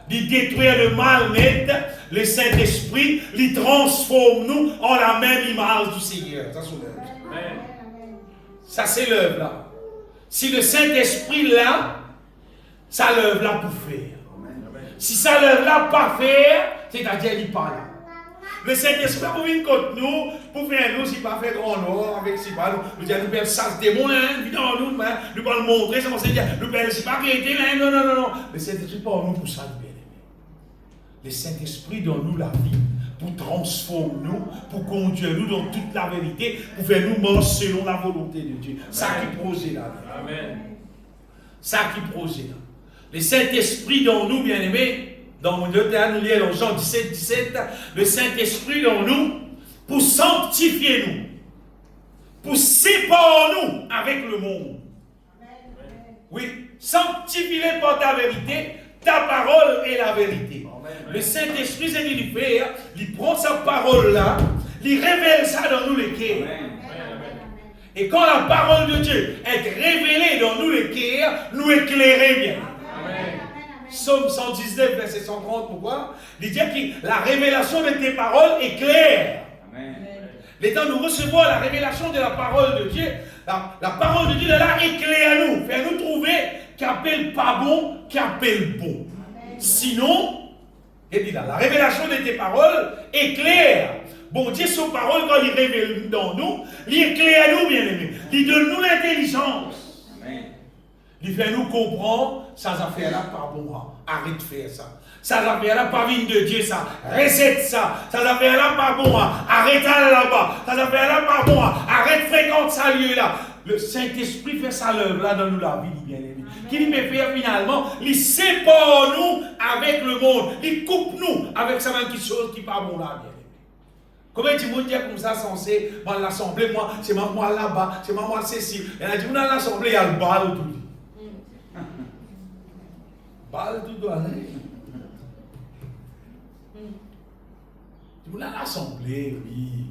Il détruit le mal net, le Saint-Esprit, il transforme nous en la même image du Seigneur. Ça, c'est l'œuvre. Ça, c'est l'œuvre là. Si le Saint-Esprit là, ça l'œuvre là pour faire. Si ça l'œuvre là pas faire, c'est-à-dire il parle. Le Saint-Esprit pour venir contre nous, pour faire nous, si pas faire grand nord, avec si pas nous dire nous perdons ça, des démons, nous nous allons montrer, ça, c'est dire, nous perdons si pas créer, non. Le Saint-Esprit pas nous pour ça, bien aimé. Le Saint-Esprit donne nous la vie, pour transformer nous, pour conduire nous dans toute la vérité, pour faire nous marcher selon la volonté de Dieu. Ça qui projet là. Amen. Ça qui projet là. Le Saint-Esprit dans nous, bien aimé. Dans mon Deutéronome, nous lisons dans Jean 17, le Saint-Esprit dans nous pour sanctifier nous, pour séparer nous avec le monde. Oui, sanctifie-les par ta vérité, ta parole est la vérité. Amen. Le Saint-Esprit, c'est qu'il fait, il prend sa parole là, il révèle ça dans nous les cœurs. Et quand la parole de Dieu est révélée dans nous les cœurs, nous éclairer bien. Psaume 119, verset 130, pourquoi? Il dit que la révélation de tes paroles est claire. Amen. Les temps nous recevons la révélation de la parole de Dieu, la parole de Dieu est là éclaire à nous, fait nous trouver qui appelle pas bon, qui appelle bon. Amen. Sinon, il dit là, la révélation de tes paroles est claire bon Dieu, son parole, quand il révèle dans nous, il éclaire nous, bien aimés. Il donne nous l'intelligence. Il fait nous comprendre, ça affaire là, pas bon, arrête de faire ça. Ça affaire là, pas vigne de Dieu, ça. Recette ça. Ça affaire là, pas bon, arrête là-bas. Ça affaire là, pas bon, arrête fréquente ça lieu là. Le Saint-Esprit fait sa œuvre là dans nous la vie, bien aimé. Qu'il peut faire finalement, il sépare nous avec le monde. Il coupe nous avec ça même qui chose qui pas bon là, bien aimé. Comment tu me dis comme ça, censé, moi l'assemblée, moi, c'est moi là-bas, c'est moi ceci. Il a dit, dans l'assemblée, il y a le bal tout. Bal tout doit aller. Dans l'assemblée, oui.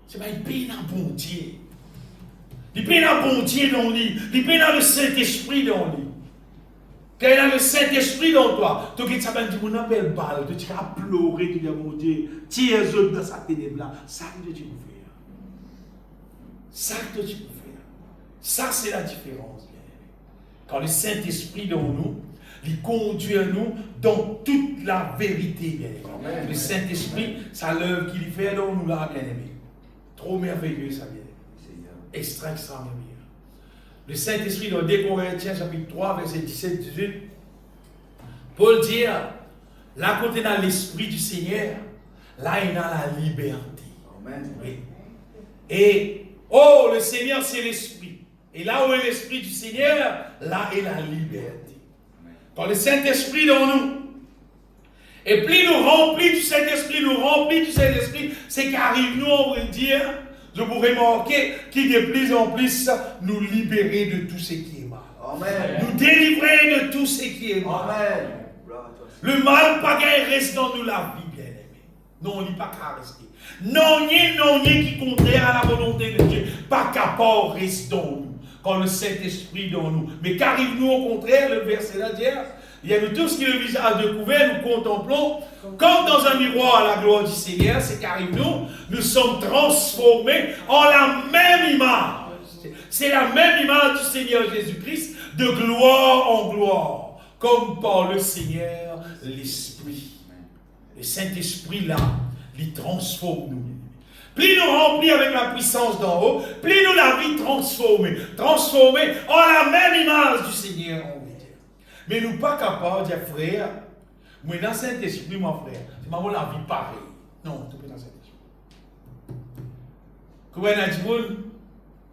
C'est pas, il paye dans bon Dieu. Il paye dans bon Dieu dans lui. Il paye dans le Saint-Esprit dans lui. Quand il a le Saint-Esprit dans toi, tu as dit, mon appel balle, tu as pleuré, tu dis, mon Dieu, tu es dans sa ténèbre-là. Ça que tu peux faire. Ça que tu peux faire. Ça, c'est la différence. Quand le Saint-Esprit dans nous, il conduit nous dans toute la vérité, bien aimé. Le Saint-Esprit, ça l'œuvre qu'il fait dans nous là, bien aimé. Trop merveilleux, ça, bien aimé. Extraordinaire. Le Saint-Esprit dans 2 Corinthiens, chapitre 3, verset 17-18, Paul dit, là, quand on est dans l'Esprit du Seigneur, là, il y a la liberté. Amen. Oui. Et, oh, le Seigneur, c'est l'Esprit. Et là où est l'Esprit du Seigneur, là est la liberté. Quand le Saint-Esprit dans nous, et plus nous remplit du Saint-Esprit, c'est qu'arrive nous, on va dire, je pourrais remarquer qu'il de plus en plus nous libérer de tout ce qui est mal. Amen. Nous délivrer de tout ce qui est mal. Amen. Le mal, pas qu'il reste dans nous la vie, bien aimé. Non, on n'est pas qu'à rester. Non, qui contraire à la volonté de Dieu. Pas capable reste dans nous. Quand le Saint-Esprit dans nous. Mais qu'arrive-nous au contraire, le verset là dit, il y a tout ce qui est le visage découvert, nous contemplons, comme dans un miroir à la gloire du Seigneur, c'est qu'arrive-nous, nous sommes transformés en la même image. C'est la même image du Seigneur Jésus-Christ, de gloire en gloire, comme par le Seigneur l'Esprit. Le Saint-Esprit là, il transforme nous. Plus nous remplit avec la puissance d'en haut, plus nous la vie transformée en la même image du Seigneur, on veut dire. Mais nous pas capables de dire, frère, moi dans Saint-Esprit, mon frère, c'est ma la vie pareille. Non, tu peux dans Saint-Esprit. Comment il a dit,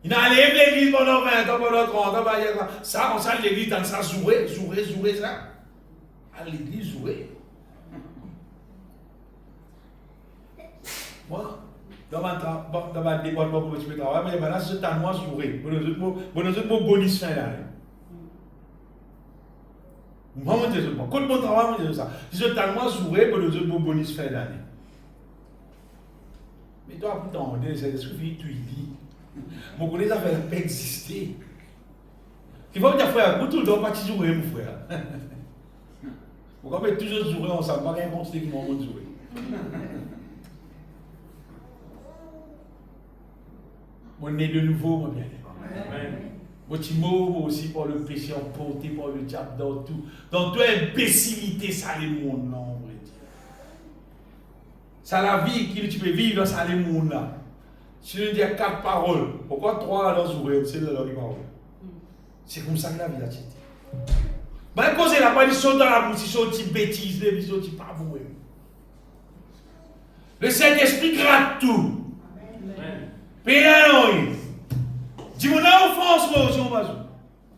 il a allé à l'église pendant 20 ans, pendant 30 ans, ça, on sait l'église, dans ça, jouer, ça. À l'église, jouer. Moi, dans ma département pour le travail, mais maintenant, c'est à moi jouer. Bon, nous autres, bonus fin d'année. Moi, je dis ça. Quand mon travail, je dis ça. Si c'est à moi jouer, nous autres, bonus fin d'année. Mais toi, pourtant, c'est ce que tu dis. Mon collègue, ça ne pas exister. Il faut dire, frère, vous tout le temps, pas jouer, mon frère. Pourquoi on toujours jouer ensemble, pas rien contre qui m'ont jouer. On est de nouveau, mon bien. Amen. Mon petit mot aussi pour le péché emporté par le diable dans tout. Dans toute imbécilité, ça les monde là, on va dire. Ça la vie que tu peux vivre, ça les monde là. Si je dis 4 paroles, pourquoi 3 alors j'ouvre, c'est là les paroles. C'est comme ça que la vie a été. Ben, cause la pas, ils sont dans la bouche, ils sont des bêtises, ils sont des pas voués. Le Saint-Esprit gratte tout. Mais là, non, dis-moi, offense, moi aussi, on va jouer.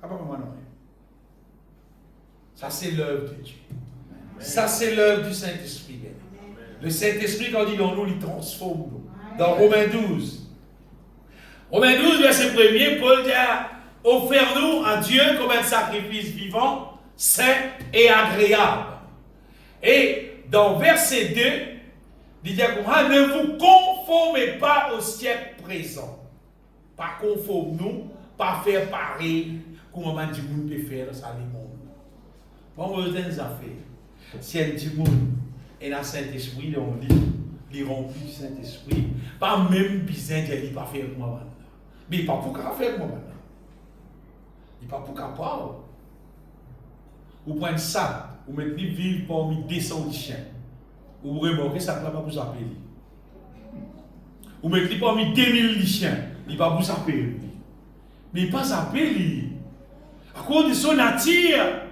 Ah, pas moi, non. Ça, c'est l'œuvre de Dieu. Ça, c'est l'œuvre du Saint-Esprit. Le Saint-Esprit, quand il dit dans nous, il transforme nous. Dans Romains 12. Romains 12, verset 1er, Paul dit, offre-nous à Dieu comme un sacrifice vivant, saint et agréable. Et dans verset 2, il dit, ne vous conformez pas au siècle présent. Pas conforme-nous, pas faire pareil, comme on dit, on peut faire ça les mondes. Bon, on va affaires. Si elle dit, et dans Saint-Esprit, on dit, il remplit du Saint-Esprit, pas même besoin de pas faire moi maintenant. Mais il pas pour qu'à faire moi maintenant. Il pas pour qu'à parler. Vous prenez ça, vous mettez vivre parmi 200 chiens. Vous remarquez ça là pas vous appeler. Ou mettez parmi 2000 lycéens, il va vous saper. Mais il pas saper, lui. À cause de son nature.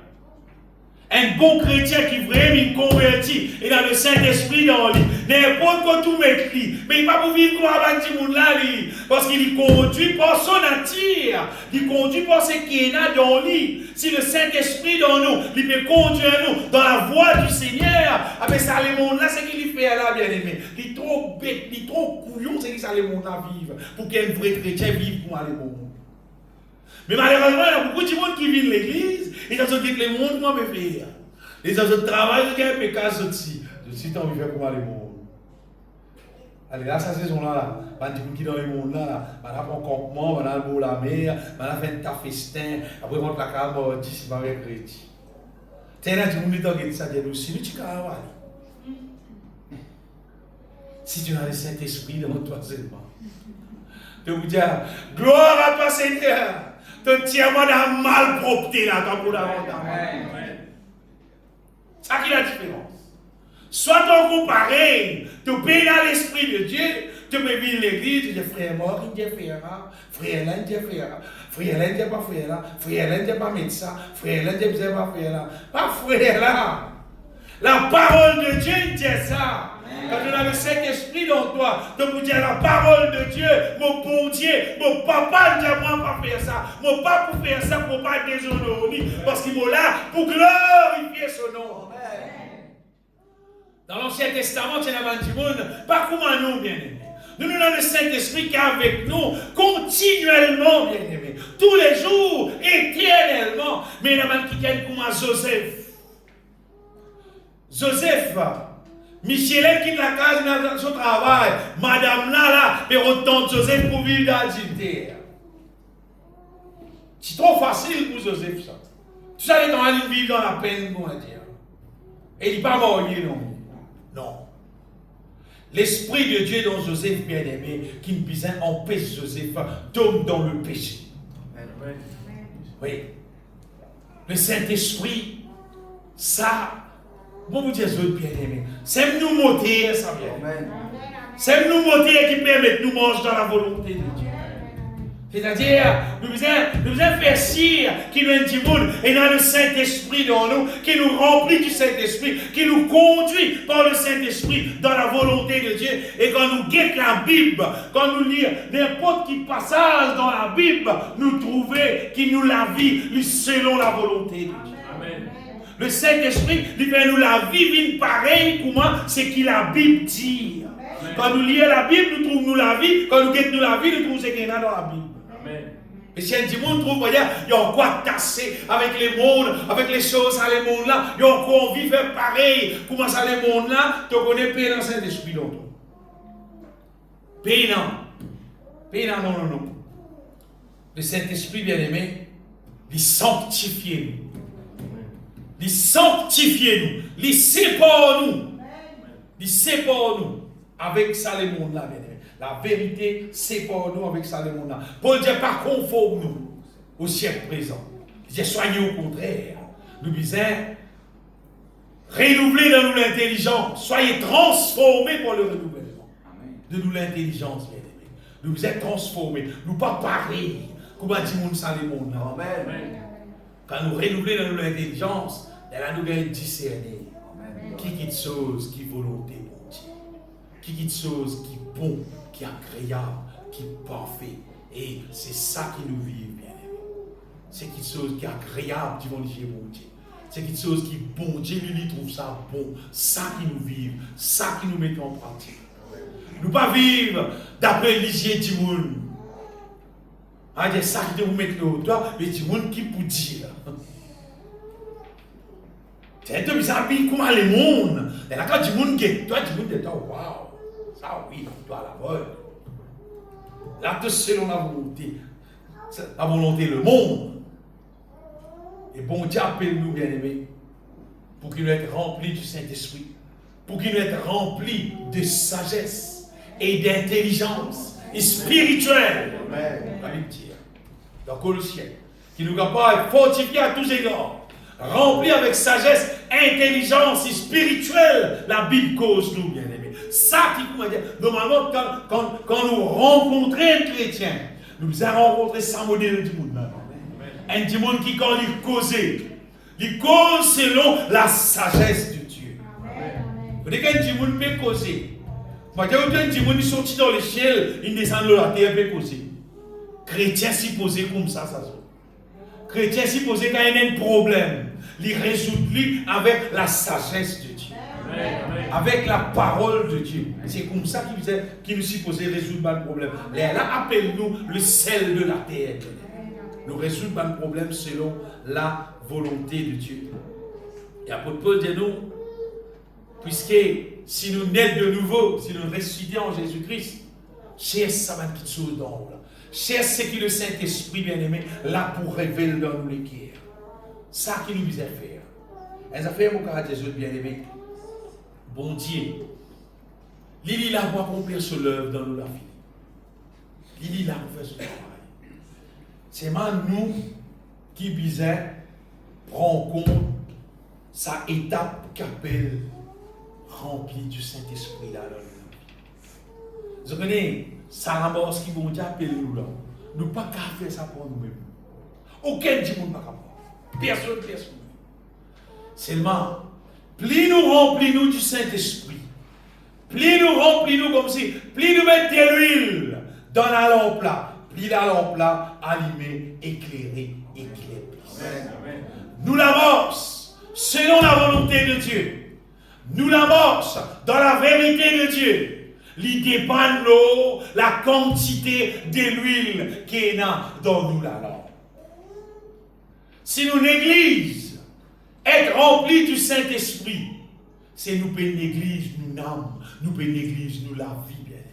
Un bon chrétien qui vraiment converti et dans le Saint-Esprit dans lui. N'importe quoi tout mettre lui. Mais il ne va pas vivre comme un petit monde là, lui. Parce qu'il conduit par son nature. Il conduit par ce qui est là dans lui. Si le Saint-Esprit dans nous, il peut conduire nous dans la voie du Seigneur. Avec ça, le monde là, c'est qu'il fait là, bien aimé. Il est trop bête, il est trop couillon, c'est qu'il ça le monde là vive. Pour qu'un vrai chrétien vive pour aller au monde. Mais malheureusement, il y a beaucoup de monde qui vient de l'église et ils ont dit que le monde moi me faire. Les autres travaillent, ils ont un pécage aussi. Je suis envie de faire comme le monde. Allez, là, cette saison-là, on dit qui dans le monde là, on a un campement, on a le beau la mer, on a fait un festin, après on a la carte, on dit si on va avec chrétien. C'est là, tu me dis que ça dit aussi, mais tu peux avoir. Si tu as le Saint-Esprit dans toi seulement. Je vous dis, gloire à toi Seigneur. Ton tiers-monde a mal propreté là, dans pour la ça qui est la différence. Soit on comparé, tu payes dans l'Esprit de Dieu, tu peux venir l'église, tu dis frère mort, il dit frère là, frère là, il dit frère là, frère là, il dit pas frère là, frère là, il dit pas médecin, frère là, il dit pas frère là, pas frère là. La parole de Dieu, il dit ça. Quand tu as le Saint-Esprit dans toi, tu peux dire la parole de Dieu, mon bon Dieu, mon papa ne dit moi pas faire ça. Mon papa pour faire ça pour pas déshonorer, parce qu'il est là pour glorifier son nom. Dans l'Ancien Testament, il y a du monde, pas comme nous, bien aimés. Nous avons le Saint-Esprit qui est avec nous continuellement, bien aimés. Tous les jours, éternellement. Mais il y a un qui est comme Joseph. Joseph, Michel quitte la case dans son travail. Madame là, et autant Joseph pour vivre dans l'Égypte. C'est trop facile pour Joseph, ça. Tu sais, il est vivre dans la peine, on va dire. Et il n'est pas mort, non. Non. L'Esprit de Dieu dans Joseph, bien-aimé, qui nous besoin empêche Joseph tombe dans le péché. Oui. Le Saint-Esprit, ça, bon vous dire, bien-aimé, c'est nous moter, ça vient. C'est nous moter qui permet de nous manger dans la volonté de Dieu. C'est-à-dire, nous devons faire cire qui nous dit et dans le Saint-Esprit dans nous, qui nous remplit du Saint-Esprit, qui nous conduit par le Saint-Esprit dans la volonté de Dieu. Et quand nous guettons la Bible, quand nous lisons n'importe quel passage dans la Bible, nous trouvons qui nous la vie selon la volonté de Dieu. Amen. Le Saint-Esprit, il fait nous la vie pareille, comment c'est qu'il la Bible dit. Amen. Quand nous lisons la Bible, nous trouvons nous la vie. Quand nous guettons la vie, nous trouvons ce qu'il y a dans la Bible. Et si un monde trouve, il y a encore tassé avec les mondes, avec les choses à les mondes là, il y a encore envie de faire pareil. Comment ça les mondes là, tu connais paix dans le Saint-Esprit dans toi. Paix non. Non. Le Saint-Esprit bien-aimé, il sanctifie nous. Il sanctifie nous. Il sépare nous. Il sépare nous avec ça les mondes là, bien-aimé. La vérité, c'est pour nous avec ça le monde. Paul dit pas conforme nous au siècle présent. Il dit soyez au contraire. Nous disons renouveler dans nous l'intelligence. Soyez transformés pour le renouvellement. De nous l'intelligence, bien aimé. Nous vous êtes transformés. Nous pas pareils. Comment dit ça le monde. Amen. Quand nous renouvelons dans nous l'intelligence, là nous allons discerner. Qui est chose qui volonté pour Dieu. Qui est chose qui est bon. Qui est agréable, qui est parfait. Et c'est ça qui nous vit, bien aimé. C'est quelque chose qui est agréable devant Dieu, mon Dieu. C'est quelque chose qui est bon. Dieu lui trouve ça bon. Ça qui nous vit, ça qui nous met en pratique. Nous ne pas vivre d'après l'hygiène du monde. C'est ça qui nous met au doigt, mais du monde qui peut dire. C'est un peu bizarre, comment le monde. Et là, quand du monde qui toi, du monde est toi, waouh. Ah oui, toi la bonne. L'acte selon la volonté, le monde. Et bon Dieu appelle-nous, bien-aimés, pour qu'il nous être remplis du Saint-Esprit, pour qu'il nous être remplis de sagesse et d'intelligence et spirituelle. La Bible dit, dans Colossiens, qui nous capable de fortifier à tous égards, remplis avec sagesse, intelligence et spirituelle. La Bible cause nous, bien-aimés. Ça qui comment dire, normalement, quand nous rencontrons un chrétien, nous avons rencontré ça modèle du monde. Un du monde qui, quand il cause selon la sagesse de Dieu. Vous voyez qu'un du monde peut causer. Quand un du monde sorti dans le ciel, il descend dans la terre, peut causer. Chrétien s'y posait comme ça se fait. Chrétien s'y posait quand il y a un problème. Il résout lui avec la sagesse de Dieu. Avec la parole de Dieu. C'est comme ça qu'il nous s'y posait résoudre le problème. Là, appelle-nous le sel de la terre. Nous résoudre le problème selon la volonté de Dieu. Et l'apôtre Paul dit nous, puisque si nous naissons de nouveau, si nous ressuscitons en Jésus-Christ, cherche ça va quelque chose dans nous. Cherche ce que le Saint-Esprit bien-aimé là pour révéler dans nous les cœurs. Ça qui nous vise à faire. Les affaires, mon caractère bien-aimé. Bon Dieu, il est là pour accomplir ce l'œuvre dans nous la vie. Il est là pour faire ce travail. C'est même nous qui visons prendre compte sa étape qu'appelle remplie du Saint-Esprit là dans nous. Vous connaissez, ça la mort qui vont dire appeler nous là. Nous pas qu'à faire ça pour nous-mêmes. Aucun du monde n'a qu'à faire. Personne. Seulement, plus nous remplis-nous du Saint-Esprit, plus nous remplis-nous comme si, plus nous mettons de l'huile dans la lampe là, plus la lampe là, allumée, éclairée, Amen. Nous l'amorce selon la volonté de Dieu. Nous l'amorce dans la vérité de Dieu. Il dépend de l'eau, la quantité de l'huile qui est dans nous la lampe. Si nous négligeons être remplis du Saint-Esprit, c'est nous payer l'église, nous n'âme, nous payer l'église, nous la vie, bien aimé.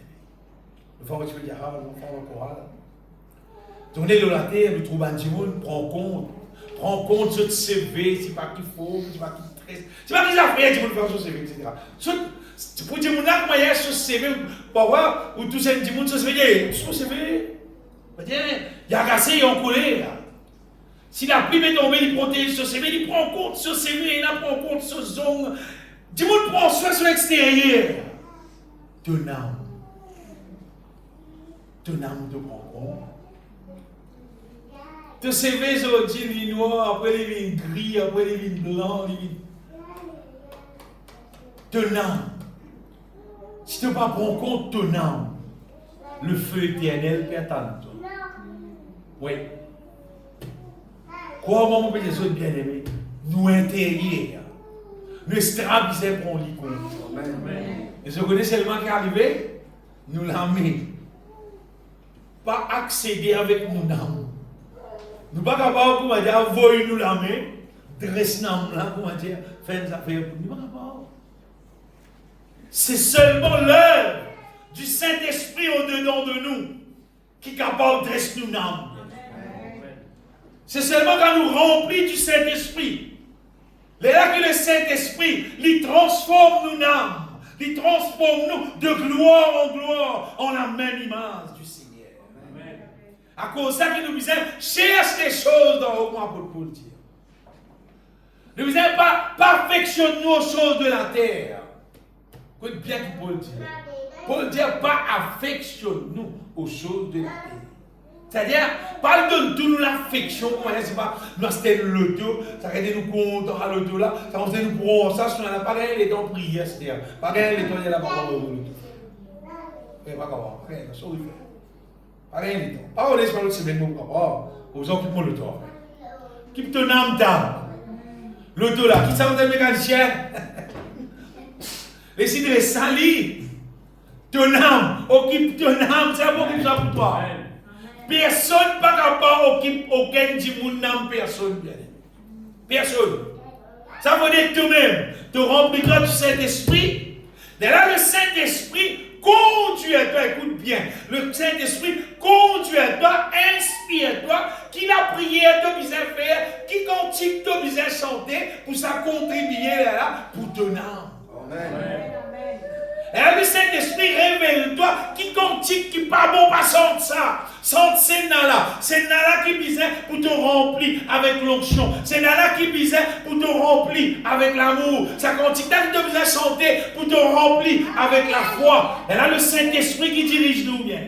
Le fois où tu peux dire, ah, nous faisons le choral. Tournez de la terre, nous trouvons un petit monde, prends compte de ce CV, c'est pas qu'il faut, c'est pas qu'il tresse, c'est pas qu'il a fait, tu peux faire ce CV, etc. Pour dire, mon âme, il y a ce CV, pour voir, où tout ça, du monde, ce CV, ce CV, il y a cassé, il y a en colère. Si la pluie est tombée, il protège ce CV, il prend compte ce CV, il prend compte ce zone. Du monde prend soin sur l'extérieur. Ton âme te prend compte. Ton CV, il est noir, après il est gris, après il est blanc. Ton âme. Si tu ne prends pas compte ton âme, le feu éternel peut attendre. Oui. Comment mon petit bien aimé, nous intérieurs, nous stabiliser pour l'icône. Et ce que nous seulement qui est arrivé, nous l'amener. Pas accéder avec nos âmes. Nous ne sommes pas capables de dire, voyez nous l'amener, dresse nous là, comment dire, faire des affaires pour nous. Nous ne sommes pas capables. C'est seulement l'œuvre du Saint-Esprit au-dedans de nous qui est capable de dresser nous l'âme. C'est seulement quand nous remplis du Saint-Esprit. Là que le Saint-Esprit, il transforme nos âmes. Il transforme nous de gloire en gloire en la même image du Seigneur. Amen. À cause de ça que nous disons, cherche les choses dans le monde pour le dire. Nous disons pas, perfectionne-nous aux choses de la terre. Écoute bien que Paul dit. Paul dit pas affectionne-nous aux choses de la terre. C'est-à-dire, pas donne-nous l'affection, c'est pas, nous achetons l'auto, ça va aider nous compter à l'auto là, ça va aider nous prendre ça, si on n'a pas gagné les temps de prière, c'est-à-dire, pas gagné les temps de la parole de l'auto. Pas comment, rien, ça oui fait. Pas gagné les temps. Pas on laisse pas l'autre semaine, mon papa, aux gens qui prennent le temps. Qui peut ton âme d'âme? L'auto là, qui s'en va le mécanicien? Les cidres salis, ton âme, occupe ton âme, c'est un peu ça pour toi. Personne pas capable d'occuper aucun du monde n'aime personne bien. Personne. Ça veut dire que toi-même, tu remplis du Saint-Esprit. Et là, le Saint-Esprit conduit à toi, écoute bien, le Saint-Esprit conduit à toi, inspire toi, qui la prière tu besoin faire, qui cantique tu besoin chanter, pour ça contribuer là pour ton âme. Amen. Et là, le Saint-Esprit révèle-toi qui cantique qui pas bon, pas sente ça. Sente c'est là. C'est là qui bisait pour te remplir avec l'onction. C'est là qui bisait pour te remplir avec l'amour. Ça cantique là qui te bisait chanter pour te remplir avec la foi. Et là, le Saint-Esprit qui dirige nous bien.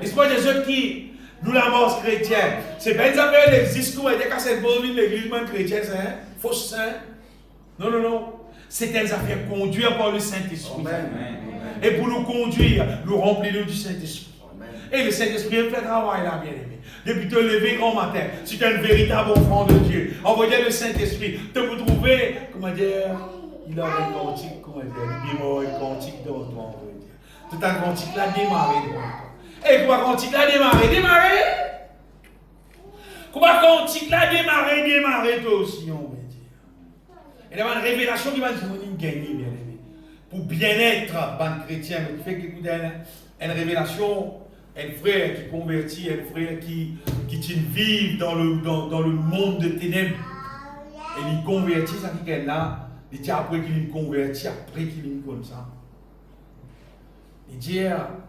L'Esprit des autres qui nous l'avance chrétienne. C'est pas une affaire de discours et de casser le bon de l'église chrétienne, c'est un faux saint. Non, non, non. C'est des affaires conduites par le Saint-Esprit. Et pour nous conduire, nous remplir du Saint-Esprit. Et le Saint-Esprit fait travail là, bien aimé. Depuis te lever grand matin, si tu es un véritable enfant de Dieu, envoyez le Saint-Esprit, te vous trouver, comment dire, il a un cantique, comment dire, il a un cantique dans toi, on veut dire. Tout un cantique là démarré devant toi. Et quoi cantique là démarré. Comment cantique là démarré toi aussi, on veut dire. Et il y a une révélation qui va nous gagner, bien aimé. Pour bien-être, ban chrétien, qui fait qu'écoutez, une révélation. Un frère qui convertit, un frère qui vit dans le monde de ténèbres. Et il convertit, ça fait qu'elle là, il dit après qu'il convertit, après qu'il est comme ça. Il dit,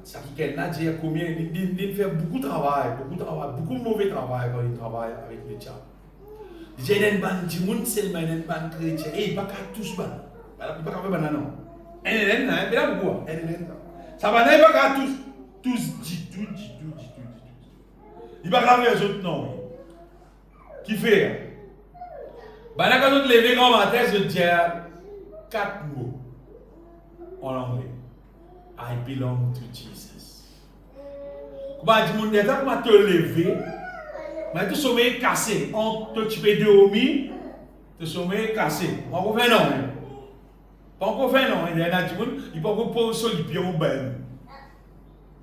ça fait qu'elle là, dit combien, il fait beaucoup de travail, beaucoup de mauvais travail quand il travaille avec le diable. Il dit, il y a une bande de monde seulement, une bande chrétienne, et il n'y a pas tous ban. Il n'y a pas qu'à faire non. Il y a beaucoup, ça va pas qu'à tous. Tous dit. Il va pas faire les autres non. Qui fait? Quand on te lève grand matin, je dis 4 mots en anglais. I belong to Jesus. Comment te lever? Mais tu sommeil cassé. On te tuer de omi, tu sommeil cassé. On va faire non. Pas encore faire non. Il y a des gens qui peuvent pas se lier au bain.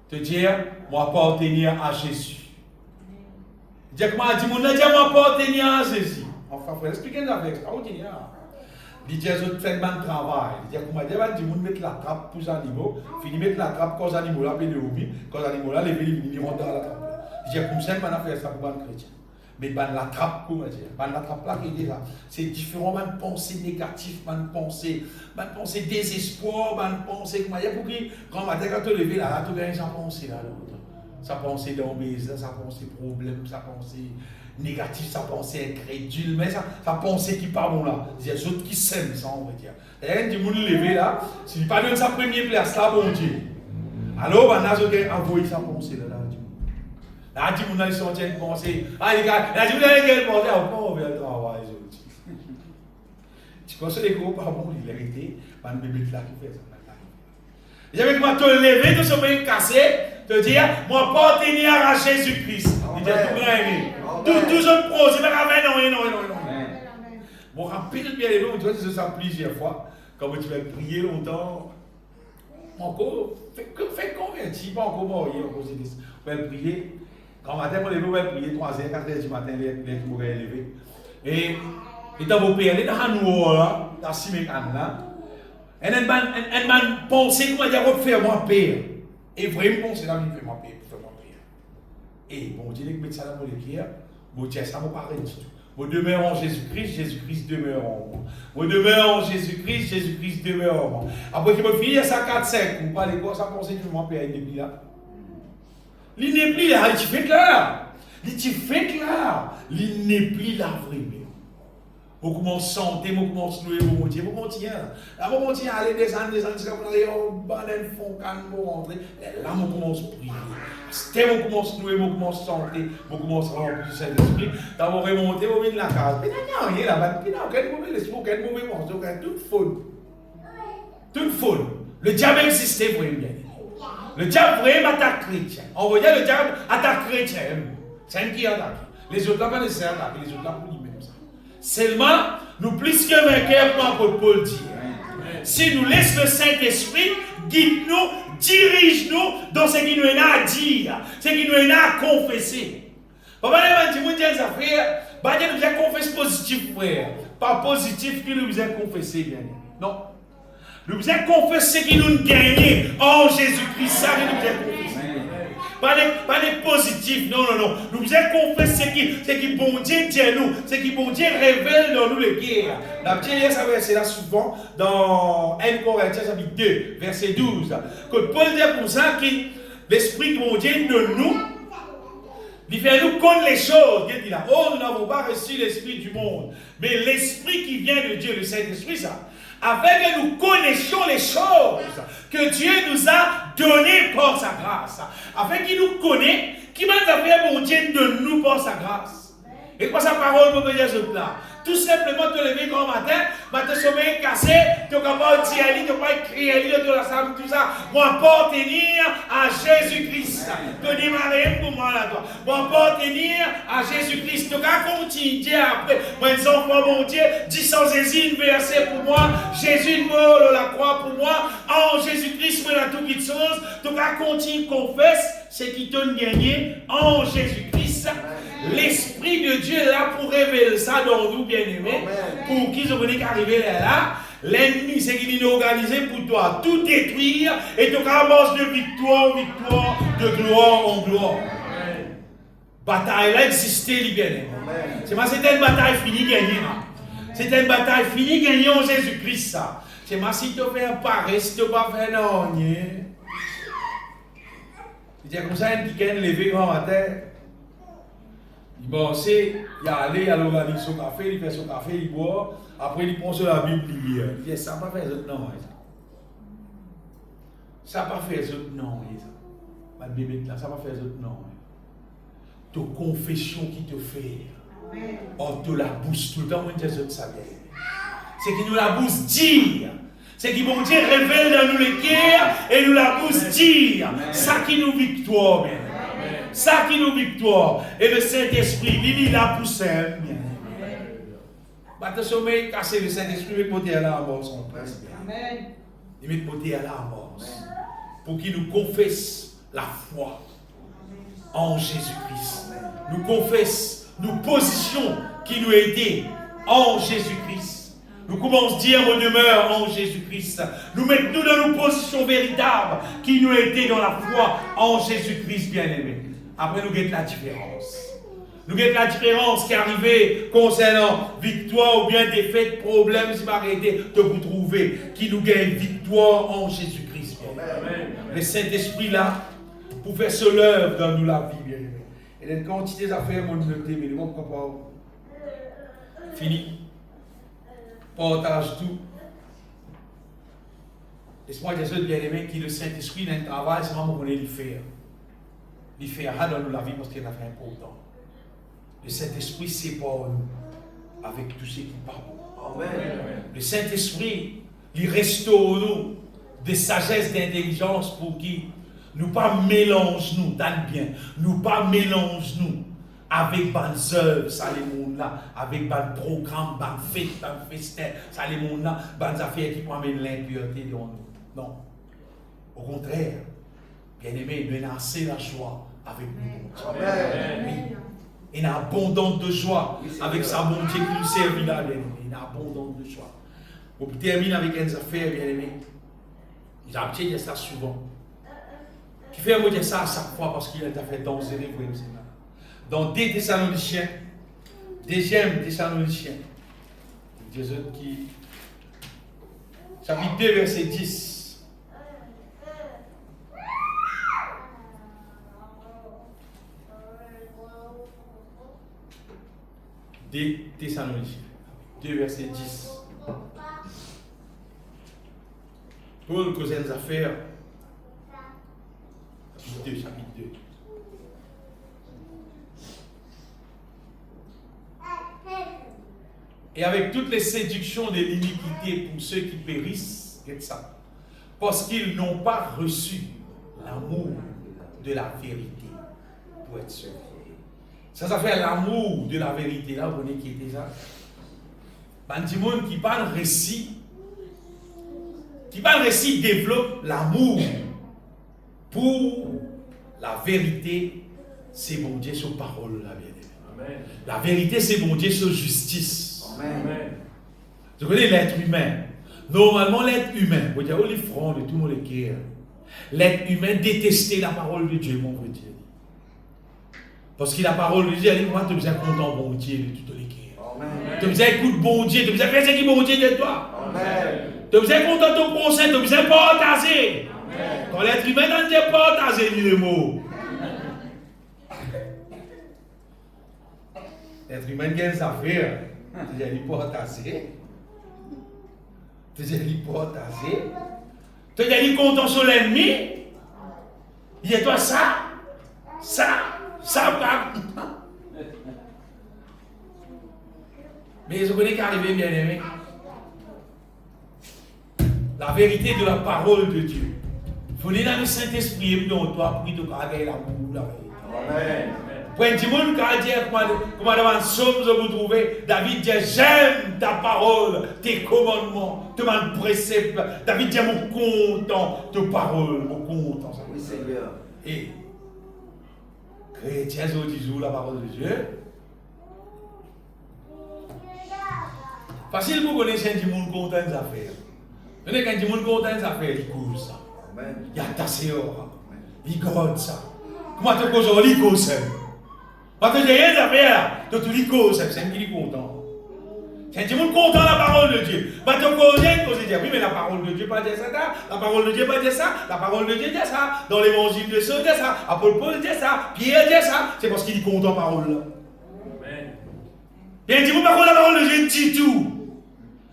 Te dire, moi appartenir à Jésus. Dire que moi, dis-moi, moi appartenir à Jésus. Enfin, il faut expliquer une affaire extraordinaire. Il dit, je fais un bon travail. Il dit, comment dire, dis-moi, mettre la trappe pour les animaux, finir mettre la trappe quand les animaux là, quand les animaux là, ils rentrent dans la trappe. Il dit, comme ça, on a fait ça pour les chrétiens. Mais la trappe, comment dire, la trappe là, c'est différent, une pensée négative, une pensée désespoir, une pensée, comment dire, pour qui, quand matin, quand tu te leves là, tu gagnes sa pensée là, sa pensée d'embêtement, sa pensée problème, sa pensée négative, sa pensée incrédule, mais sa pensée qui part bon là. Il y a des autres qui s'aiment, ça, on va dire. D'ailleurs, du monde levé là, s'il pas donne sa première place là, bon Dieu. Alors, on a envoyé sa pensée là. Là, tu m'as dit, on tient une pensée. Ah, les gars, là, tu m'as dit, une pensée. On va faire le travail. Tu penses que les gros, pardon, il a été, un bébé là qui fait ça. J'avais moi te lever, te sommeil cassé, te dire, moi, appartenir à Jésus-Christ. Il dit, tout bien aimé. Tout ce projet, mais non. Bon, rappelle bien les noms, tu vois, c'est ça plusieurs fois. Quand tu vas prier longtemps, encore, fais convertir, pas encore mourir, encore, on va prier. Quand matin, on va prier 3h, 4h du matin, les gens vont lever. Et dans vos pays, les gens nous là, dans 6 000 ans là, et une pensée, comment dire, faire moi paix. Et vraiment, c'est la vie de faire moi paix, pour faire moi paix. Et bon Dieu, met ça dans les pierres, bon Dieu, ça ne me paraît du tout. Vous demeurez en Jésus-Christ, Jésus-Christ demeure en moi. Vous demeurez en Jésus-Christ, Jésus-Christ demeure en moi. Après qu'il me finisse ça 4-5, vous parlez quoi, ça pensée que je m'en paie depuis là. Il n'est plus là, il fait clair. Il n'est plus là vraiment. Vous commencez à chanter, vous commencez à louer, vous continuez. Là, vous continuez à aller descendre, jusqu'à vous aller au banane fond, quand vous rentrez. Là, vous commencez à prier. C'était vous commencez à louer, vous commencez à chanter, vous commencez à remplir du Saint-Esprit. Quand vous remontez, vous venez de la case. Mais il n'y a rien là-bas. Il n'y a aucun mauvais esprit, aucun mauvais monstre, toute faune. Le diable existait, vous voyez bien. Le diable vraiment attaque chrétien. On voyait le diable attaque chrétien. C'est un qui attaque. Les autres là, pas nécessairement attaquer, les autres là pour lui-même ça. Seulement, nous plus que vainqueurs, comme l'apôtre Paul dit. Si nous laissons le Saint-Esprit, guide-nous, dirige-nous dans ce qui nous est à dire, ce qui nous est à confesser. Papa, les gens disent ça fait, nous avons confessé positif, frère. Pas positif que nous avons confessé, bien. Non. Nous avons confessé ce qui nous gagne en Jésus-Christ, ça que nous avons confessé. pas les positifs. Non. Nous devons confesser ce qui bon Dieu dit à nous, ce qui bon Dieu révèle dans nous les guerres. La petite lire ça verset là souvent dans 1 Corinthiens chapitre 2, verset 12. Que Paul dit pour ça que l'Esprit de mon Dieu de nous, il fait nous connaître les choses. Il dit là, oh, nous n'avons pas reçu l'Esprit du monde, mais l'Esprit qui vient de Dieu, le Saint-Esprit, ça. Afin que nous connaissions les choses que Dieu nous a données par sa grâce. Afin qu'il nous connaisse, qui m'a fait mon Dieu de nous par sa grâce. Et quoi sa parole pour me dire ce là? Tout simplement te lever grand matin, te sommeil cassé, tu n'as pas dit à lui, tu n'as pas écrit à lui, tu as tout ça. Moi, appartenir à Jésus-Christ. Tu démarrer pour moi là, toi. Moi, appartenir à Jésus-Christ. Tu as continué après. Moi, les enfants, mon Dieu, dis sans hésiter, verset pour moi. Jésus mort de la croix pour moi. En Jésus-Christ, moi, dans toutes choses. Tu as continué, confesse ce qui t'a gagné en Jésus-Christ. L'Esprit de Dieu est là pour révéler ça dans nous, bien-aimés. Pour qu'ils soient arrivés là. L'ennemi, c'est qu'il est organisé pour toi tout détruire et te ramasse de victoire en victoire, de gloire en gloire. Bataille là existait, bien-aimés. C'était une bataille finie gagnée. C'était une bataille finie gagnée en Jésus-Christ. C'est ma si tu fais un pari, si tu pas fait non. C'est comme ça, un qui gagne levé grand matin. Il pense, il a allé, il a organisé son café, il fait son café, il boit, après il prend sur la Bible, il lit. Il dit, ça n'a pas fait autres non. Ça n'a pas fait autres non. Ça n'a pas fait autres non. Ta confession qui te fait, on te la bouche tout le temps, on te dit ça. C'est qui nous la bouche dire. C'est qui bon Dieu révèle dans nous les guerres et nous la bouche dire. Ça qui nous victoire, bien. Ça qui nous victoire. Et le Saint-Esprit, il l'a poussé. Attention, mais casser le Saint-Esprit, il met côté à la mort, son prince. Il met côté à la mort. Pour qu'il nous confesse la foi en Jésus-Christ. Nous confesse nos positions qui nous aident en Jésus-Christ. Nous commençons à dire on demeure en Jésus-Christ. Nous mettons dans nos positions véritables qui nous aident dans la foi en Jésus-Christ, bien-aimés. Après, nous guettons la différence. Nous guettons la différence qui est arrivée concernant victoire ou bien défaite, problème, si m'arrêter de vous trouver, qui nous gagne victoire en Jésus-Christ. Le Saint-Esprit là, pour faire ce l'œuvre dans nous la vie, bien aimé. Et une quantité d'affaires, mon noté, mais le monde comprend. Fini. Partage tout. Laisse-moi dire ça, bien aimé, qui le Saint-Esprit dans le travail, c'est vraiment qu'on est le faire. Il fait dans nous la vie parce qu'il a fait important. Le Saint-Esprit sépare nous avec tout ce qui parle. Amen. Le Saint-Esprit, il restaure nous de sagesse, d'intelligence pour qui nous pas mélange nous, dans bien, nous pas mélange nous avec des œuvres, ça les monde là, avec des programmes, des fêtes, des festins, ça les monde là, des affaires qui prennent l'impureté dans nous. Non. Au contraire, bien-aimé, menacer la joie avec nous. Amen. Oui. Une abondance de joie avec sa bonté qui nous servit là, bien-aimé. Une abondance de joie. Pour terminer avec une affaire, bien-aimé, j'ai dit ça souvent. Qui fait moi dire ça à chaque fois parce qu'il a fait danser les vrais. Dans 2 Thessaloniciens, 2e Thessaloniciens, Jésus qui, chapitre 2, verset 10. Des Thessaloniciens, 2, verset 10. Paul cause des affaires, chapitre 2. Et avec toutes les séductions de l'iniquité pour ceux qui périssent, c'est ça. Parce qu'ils n'ont pas reçu l'amour de la vérité pour être sauvés. Ça fait l'amour de la vérité. Là, vous voyez qui était ça. Il y a des gens qui parlent récit. Qui parlent récit développe l'amour pour la vérité. C'est bon Dieu sur parole, la vérité. La vérité, c'est bon Dieu sur justice. Amen. Vous connaissez l'être humain. Normalement, l'être humain, vous dites, oh, les francs de tout le monde est guerre. L'être humain détestait la parole de Dieu, mon Dieu. Parce que la parole de Dieu, elle dit, moi, tu es content, bon Dieu, de tout le cœur. Tu es écoute, bon Dieu, tu es faire ce qui bon Dieu de toi. Tu es content de ton procès, tu es partager. Quand l'être humain n'a pas partagé le mot. L'être humain qui a des affaires, tu as partagé. Tu as partagé. Tu as content sur l'ennemi. Il y a toi ça, mais je connais qu'arriver bien aimé. La vérité de la parole de Dieu. Venez dans le Saint-Esprit et dans toi, puis de garder l'amour, la vérité. Amen. Pour un petit monde, quand il dit, comment dans un psaume vous trouvez, David dit, j'aime ta parole, tes commandements, tes préceptes. David dit, mon content, tes paroles, mon content. Oui, Seigneur. Et, chrétiens, ils disent la parole de Dieu. Facile pour connaître un petit monde content des affaires. Vous savez, quand un petit monde content des affaires, il cause ça. Il y a ta séance. Il garde ça. Comment tu causes il cause ça? Parce que j'ai rien à faire, tu dis cause ça, c'est un qui est content. C'est un petit monde content de la parole de Dieu. Mais tu causes dire, oui, mais la parole de Dieu pas dire ça, la parole de Dieu pas dire ça, la parole de Dieu dit ça, dans l'évangile de Saint dit ça, Apôtre Paul dit ça, Pierre dit ça, c'est parce qu'il est content de la parole là. Et un petit monde par contre la parole de Dieu dit tout.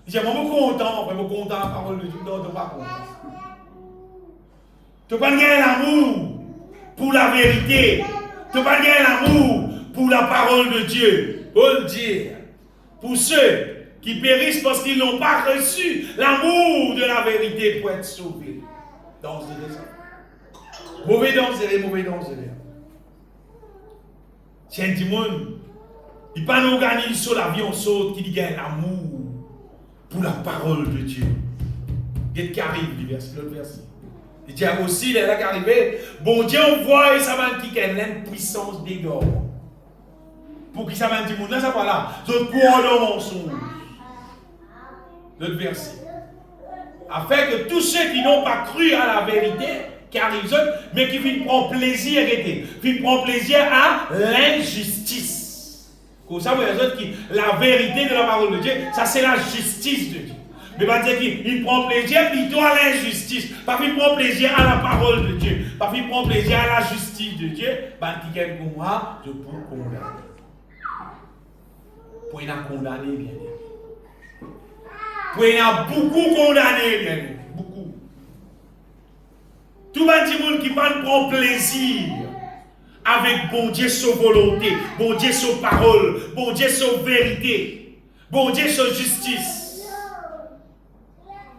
Il dit, moi, je suis content, je suis content de la parole de Dieu, non, tu n'es pas content. Tu n'as pas gagné l'amour pour la vérité. Tu n'as pas gagné l'amour pour la parole de Dieu. Paul dit, pour ceux qui périssent parce qu'ils n'ont pas reçu l'amour de la vérité pour être sauvés. Danser ça. Mauvais danser. C'est un petit monde. Il n'y a pas d'organisme sur l'avion saute qui gagne l'amour pour la parole de Dieu. Qu'est-ce qui arrive, l'autre verset. Il dit aussi, il est là qui arrive, bon Dieu, on voit et ça va qui a l'impuissance des gars. Pour qui ça va dire, là, ça va là. Je crois dans mon mensonge. L'autre verset. Afin que tous ceux qui n'ont pas cru à la vérité, qui arrivent, mais qui viennent prendre plaisir, viennent prendre plaisir à l'injustice. Comme ça, vous les autres qui, la vérité de la parole de Dieu, ça c'est la justice de Dieu. Mais pas dire qu'il prend plaisir plutôt à l'injustice. Pas qu'il prend plaisir à la parole de Dieu. Pas qu'il prend plaisir à la justice de Dieu. Ben, qui gagne pour moi, je peux condamner. Pour il a condamné, bien aimé. Pour il a beaucoup condamné, bien aimé. Beaucoup. Tout le monde qui prend plaisir avec bon Dieu sa volonté, bon Dieu sa parole, bon Dieu sa vérité, bon Dieu sa justice.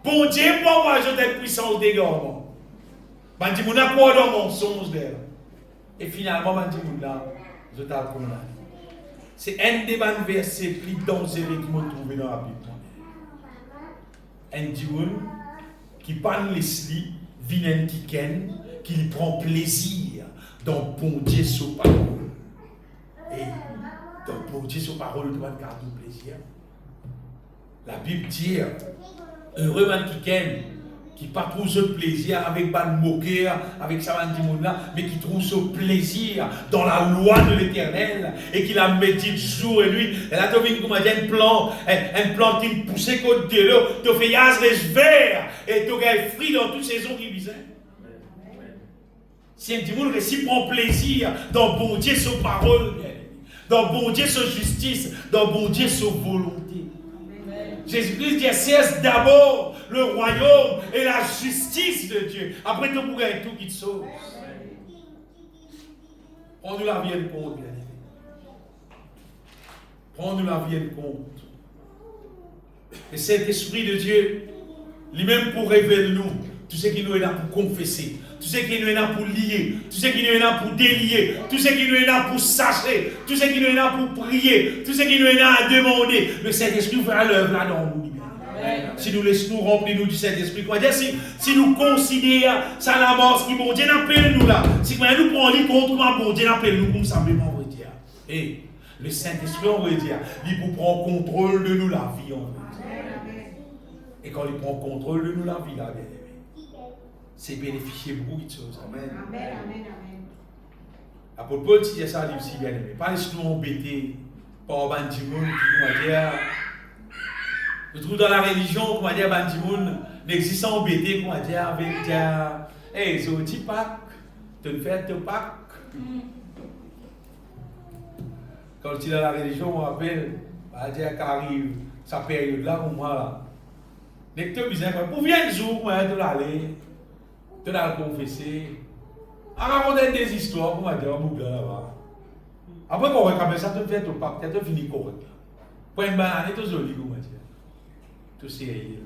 Bon Dieu, pour moi, je t'ai puissance des gars. Je dis, mon accord dans mon mensonge d'elle. Et finalement, je dis, je t'ai condamné. C'est un des versets plus dangereux qui me trouve dans la Bible. Un diable qui parle Leslie, vient un tiken, qui prend plaisir dans bon Dieu sa parole. Et dans bon Dieu sa parole, tu vas garder plaisir. La Bible dit, heureux qui pas trouve ce plaisir avec ban moqueur, avec ça là, mais qui trouve ce plaisir dans la loi de l'Éternel et qui la médite jour et nuit. Et là, tu vois comme un plan qui pousse côté de l'eau, tu fais yasrèche vert et tu as fruit dans toutes saisons qui visent. Si un dimanche récit prend plaisir dans bon Dieu sa parole, dans bon Dieu sa justice, dans bon Dieu sa volonté. Jésus-Christ dit, cesse d'abord le royaume et la justice de Dieu. Après, tu pourrais tout qui te sauve. Prends-nous la vie en compte, bien aimé. Prends-nous la vie en compte. Et cet esprit de Dieu, lui-même pour révéler nous, tout ce qui nous est là pour confesser, tout ce qui nous est là pour lier, tout ce qui nous est là pour délier, tout ce qui nous est là pour sacher, tout ce qui nous est là pour prier, tout ce qui nous est là à demander. Le Saint-Esprit fera l'œuvre là dans nous. Si nous laissons nous remplir nous du Saint-Esprit, si nous considérons ça la mort, qui bon Dieu n'appelle nous là, si nous prenons les contre moi, bon Dieu n'appelle nous comme simplement on veut dire. Et le Saint-Esprit on veut dire, il pour prendre contrôle de nous la vie on veut dire. Et quand il prend contrôle de nous la vie là, bien aimé, c'est bénéficier beaucoup de choses. Amen. Amen, amen, amen. L'apôtre Paul dit ça, il dit bien aimé. Pas laissez-nous embêter par Bandimoun qui va dire. Je trouve dans la religion, comment dire, Bandimoun n'existe pas embêté, comment dire, avec dire, hey, c'est un petit Pâques, tu ne fais de Pâques. Quand tu es dans la religion, on rappelle, on va dire qu'arrive sa période-là, pour moi, là. Dès que tu as besoin, pour bien le jour, moi, tu vas aller, tu vas le confesser. On raconte des histoires, pour moi, dire, on va là-bas. Après, quand on regarde ça, tu fais de Pâques, tu finis correct. Pour une banane, tu es joli, comment dire. Tout sérieux.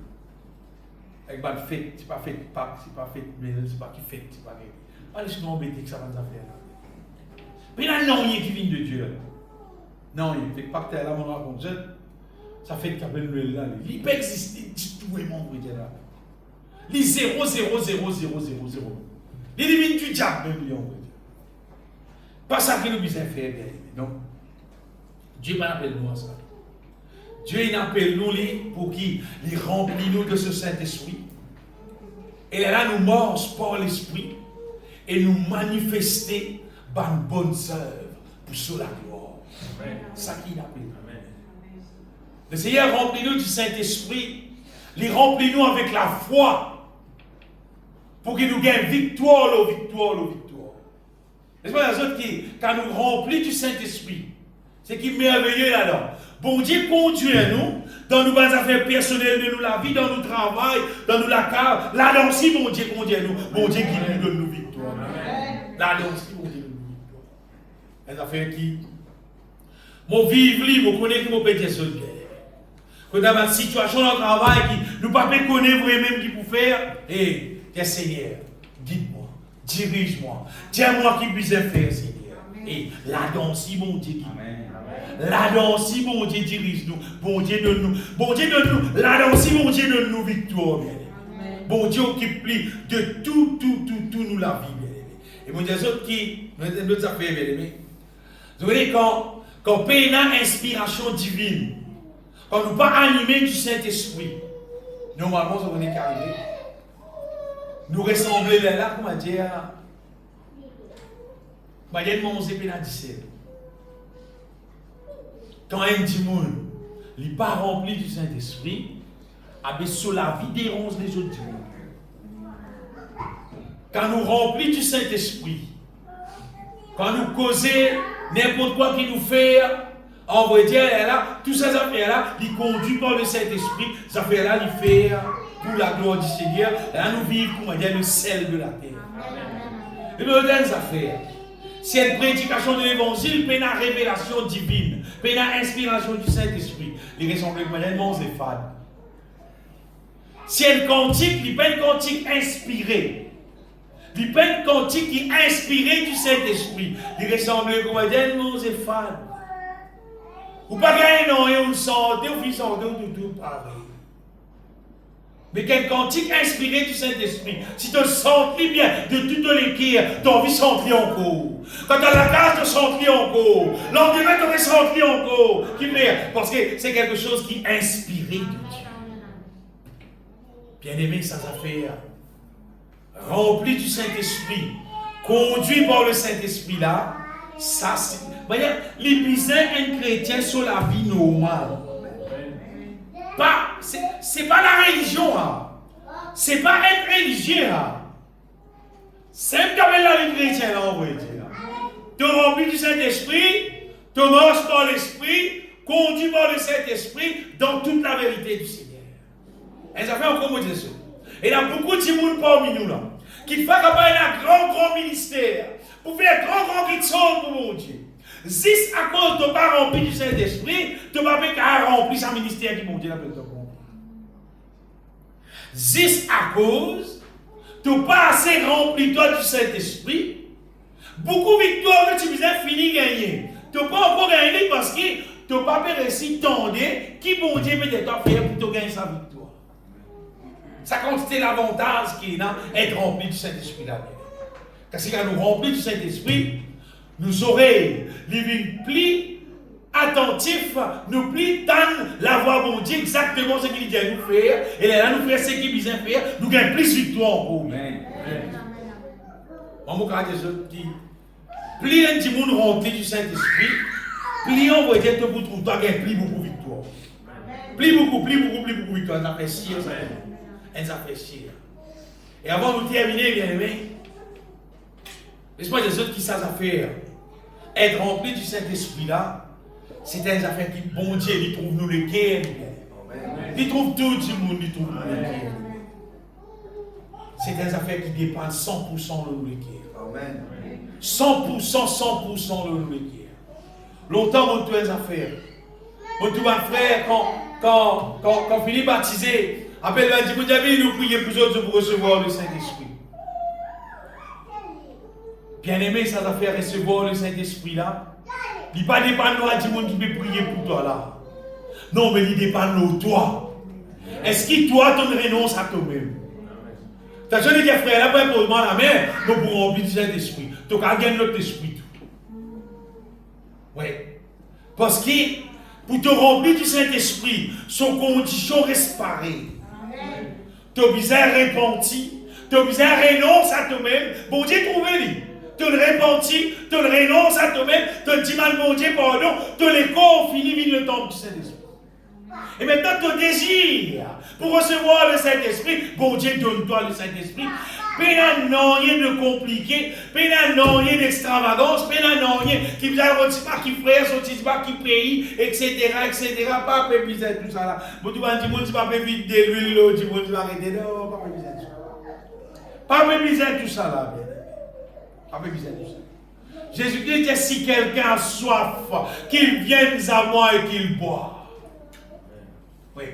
Avec pas de fête, c'est pas fête Pâques, c'est pas fête Noël, c'est pas qui fête, c'est pas qui. Allez, je suis embêté que ça va nous faire. Mais il y a non rien qui vient de Dieu. Non, il fait Pâques, là, mon raconte. Ça fait qu'il y a Noël là. Il peut exister du tout le monde, là. Les 0, 0, 0, 0, 0, 0. Les divines du diable, même, on veut dire. Pas ça que nous besoin faire, non. Dieu m'a appelé nous à ça. Dieu il appelle nous pour qu'il remplit nous de ce Saint-Esprit. Et là, nous morce par l'Esprit et nous manifester par une bonne œuvre pour sur la gloire. C'est ça qu'il appelle. Le Seigneur remplit nous du Saint-Esprit. Il remplit nous avec la foi pour qu'il nous gagne victoire, victoire. N'est-ce pas les autres qui, quand nous remplit du Saint-Esprit, c'est qui est merveilleux là-dedans. Bon Dieu conduit nous dans nos affaires personnelles de nous, la vie, dans nos travail, dans nos la cave. Là-dedans aussi, bon Dieu conduit nous. Bon Dieu qui nous donne nos victoires. Là-dedans aussi, bon Dieu nous donne nos victoires. Les affaires qui. Mon vivre libre, mon connaître mon pété sur le guerre. Quand dans ma situation dans le travail, qui nous pas connaître vous-même qui pour faire, et Seigneur, guide-moi, dirige-moi, tiens-moi qui puisse faire, Seigneur. Et là-dedans aussi, mon Dieu qui. Là-dedans aussi, mon Dieu dirige nous. Bon Dieu donne nous. Bon Dieu donne nous. Là-dedans aussi, mon Dieu donne nous victoire, bien aimé. Bon Dieu occupe-lui de tout nous la vie, bien aimé. Et mon Dieu, autres qui, nous affaires, bien aimé. Vous voyez, quand pays a inspiration divine, quand nous pas animés du Saint-Esprit, normalement, ça n'est qu'arrivé. Nous ressemblons là, comment dire, mon zépéna 17. Quand un démon n'est pas rempli du Saint-Esprit, sur la vie dérange les autres démons. Quand nous remplis du Saint-Esprit, quand nous causons n'importe quoi qui nous fait, on va dire là, toutes ces affaires-là, ils conduisent par le Saint-Esprit, ces affaires-là, ils font pour la gloire du Seigneur. Là, nous vivons, comment dire, le sel de la terre. Et nous avons des affaires. C'est une prédication de l'évangile, puis une révélation divine, puis une inspiration du Saint-Esprit. Il ressemble à Zéphane. C'est une cantique, il n'est pas une cantique inspirée. Il n'est pas une cantique qui est inspirée du Saint-Esprit. Il ressemble à Zéphane. Ou pas gagner non, et on le sentait, ou tout pareil. Mais quel cantique inspiré du Saint-Esprit. Si tu sens bien de toutes les cœurs, tu as envie de sentir encore. Quand tu as la case, tu sentir encore. L'endemain, tu as sentir encore. Parce que c'est quelque chose qui est inspiré de Dieu. Bien-aimé, ça a fait rempli du Saint-Esprit, conduit par le Saint-Esprit là, ça c'est. Voyez, les bisains un chrétien sur la vie normale. C'est pas la religion, hein. C'est pas être religieux. Hein. C'est comme la vie chrétienne, là, on va dire. Tu es rempli du Saint-Esprit, tu marches par l'Esprit, conduit par le Saint-Esprit dans toute la vérité du Seigneur. Et ça fait encore mot de ça. Et il y a beaucoup de gens parmi nous là, qui font un grand ministère, pour faire grand qui sont pour mon Dieu. Si à cause de ne pas remplir du Saint-Esprit, tu ne vas pas remplir son ministère qui mon Dieu n'a pas de comprendre. Si à cause de ne pas assez rempli toi du Saint-Esprit, beaucoup de victoires que tu faisais fini gagner. Tu n'as pas encore gagné parce que tu n'as pas réussi à tendre qui mon Dieu peut-être faire pour te gagner sa victoire. Ça consiste l'avantage qui est d'être rempli du Saint-Esprit là. Parce que quand nous remplis du Saint-Esprit, nous aurons les plis attentif, nous plis dans la voix bon Dieu exactement ce qu'il dit à nous faire. Et là, nous faisons ce qu'il dit à faire. Nous gagnons plus de victoire encore. On va regarder les autres qui plie un petit monde rempli du Saint-Esprit. Plie, on va dire que pour tout le temps, gagne plus beaucoup de victoire. Plie beaucoup de victoire. Ça fait chier, ça fait chier. Et avant de terminer, bien aimé, laisse-moi des autres qui savent faire. Être rempli du Saint-Esprit là, c'est des affaires qui, bon Dieu, il trouve nous les guerres. Il trouve tout le monde, il trouve nous les guerres. C'est des affaires qui dépendent 100% de nous les guerres. 100% de nous les guerres. Longtemps, on a des affaires. On a frère, quand Philippe baptisé, après il a dit, vous avez nous prier plus autres pour recevoir le Saint-Esprit. Bien aimé, ça va faire recevoir le Saint-Esprit là. Il ne dépend pas de nous à dire qui peut prier pour toi là. Non, mais il dépend de toi. Est-ce que toi, tu renonces à toi-même? Tu as dit, frère, là, pour le la main, nous pourrons remplir le Saint-Esprit. Tu as gagné notre esprit. Oui. Parce que pour te remplir du Saint-Esprit, son condition reste pareille. Tu as besoin de repentir, tu as besoin de renoncer à toi-même. Bon Dieu, trouve-le. Tu le repentis, tu le renonces à toi-même, tu le dis mal, bon Dieu, pardon, tu le corps fini, vient le temps du Saint-Esprit. Et maintenant, tu désires pour recevoir le Saint-Esprit, bon Dieu, donne-toi le Saint-Esprit. Pénal non rien de compliqué, pénal non rien d'extravagance, pénal non rien qui vous a reçu pas qui frère, sorti pas qui pays, etc. Pas besoin de tout ça là. Bon, tu vas dire, tu vas pas vite de l'huile, tu vas arrêter, non, pas besoin de tout ça. Pas besoin de tout ça là, bien. Pas besoin de tout ça. Jésus-Christ dit, si quelqu'un a soif, qu'il vienne à moi et qu'il boive. Oui.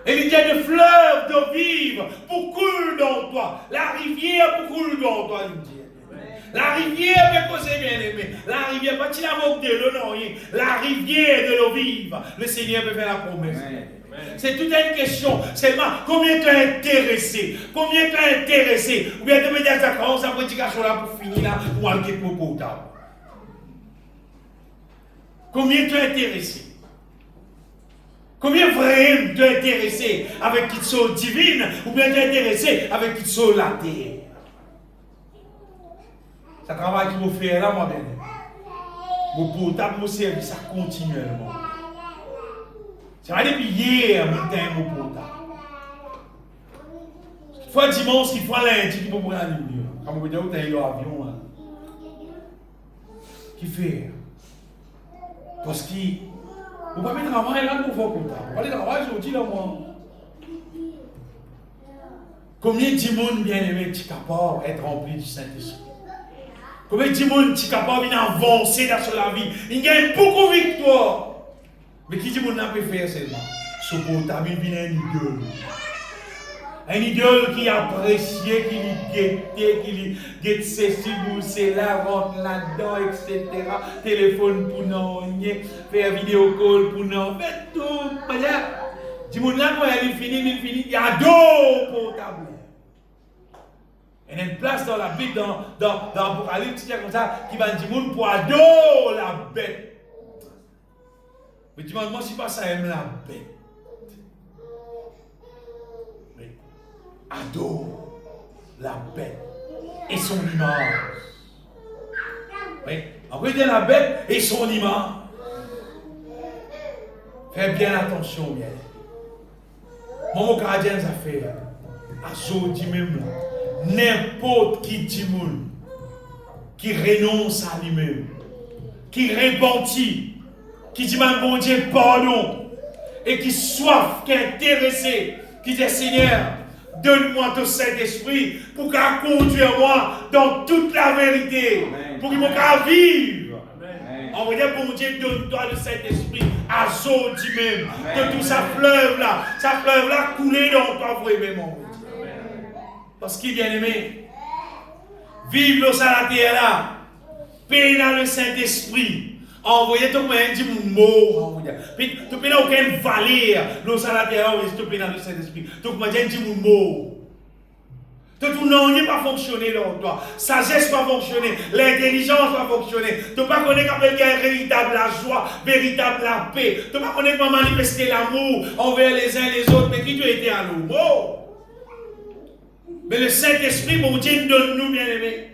Et il y a des fleuves d'eau vive pour couler dans toi. La rivière pour couler dans toi, il dit. La rivière, mais c'est bien aimé. La rivière, pas tu la moque de l'eau, non, la rivière de l'eau vive. Le Seigneur peut faire la promesse. C'est toute une question. Seulement, combien tu es intéressé? Combien tu es intéressé? Ou bien tu me dis, d'accord, ça prédication là pour finir là, pour aller pour potable. Combien tu es intéressé? Combien vraiment tu es intéressé avec qui sont divine ou bien tu es intéressé avec qui sont la terre? Ça travail qu'il faut faire là, moi, bien. Mon portable, mon service, ça continuellement. C'est pas depuis hier, mon portable. Il faut dimanche, il faut lundi, il faut prendre la lumière. Comme vous dites, vous avez l'avion. Qui fait? Parce que vous ne pouvez pas travailler là pour vos comptables. Vous allez travailler aujourd'hui là, moi. Combien de monde bien aimé est capable d'être rempli du Saint-Esprit? Combien de monde est capable d'avancer dans la vie? Il gagne beaucoup de victoires. Mais qui dit qu'on n'a pas fait seulement? Ce portable, il vient un idole. Un idole qui apprécie, qui guette, qui guette ceci, c'est là, rentre là-dedans, etc. Téléphone pour nous, faire vidéo call pour nous, fait tout. Dis-moi là, quand il finit, il y a deux portables. Il y a une place dans la Bible, dans l'Apocalypse, comme ça, qui va dire pour adorer la bête. Mais dis-moi, moi, si pas ça aime la bête. Mais adore la bête et son image. Oui, après de la bête et son image. Fais bien attention, bien. Mon gardien des affaires, à ce dit même là, n'importe qui dit moun, qui renonce à lui-même, qui repentit, qui dit mon Dieu pardon, et qui soif, qui est intéressé, qui dit Seigneur, donne-moi ton Saint-Esprit pour qu'il conduise moi dans toute la vérité, pour qu'il me vivre. On va dire, bon Dieu, donne-toi le Saint-Esprit à Zodi même, que tout ça fleuve là, couler dans toi vraiment. Parce qu'il bien aimé, vive le salataire là, paye dans le Saint-Esprit. Envoyez ton moyen dit mon mot. Puis tu peux aucune valeur. Le salataire, tu peux dans le Saint-Esprit. Tu peux dire mon mot. Tout non, il pas fonctionner dans toi. Sagesse pas fonctionner. L'intelligence pas fonctionner. Tu ne pas connaître qu'après il y a véritable la joie, véritable la paix. Tu ne pas connaître comment manifester l'amour envers les uns les autres. Mais qui tu étais à nous? Oh! Mais le Saint-Esprit, mon Dieu, nous donne nous, bien-aimés.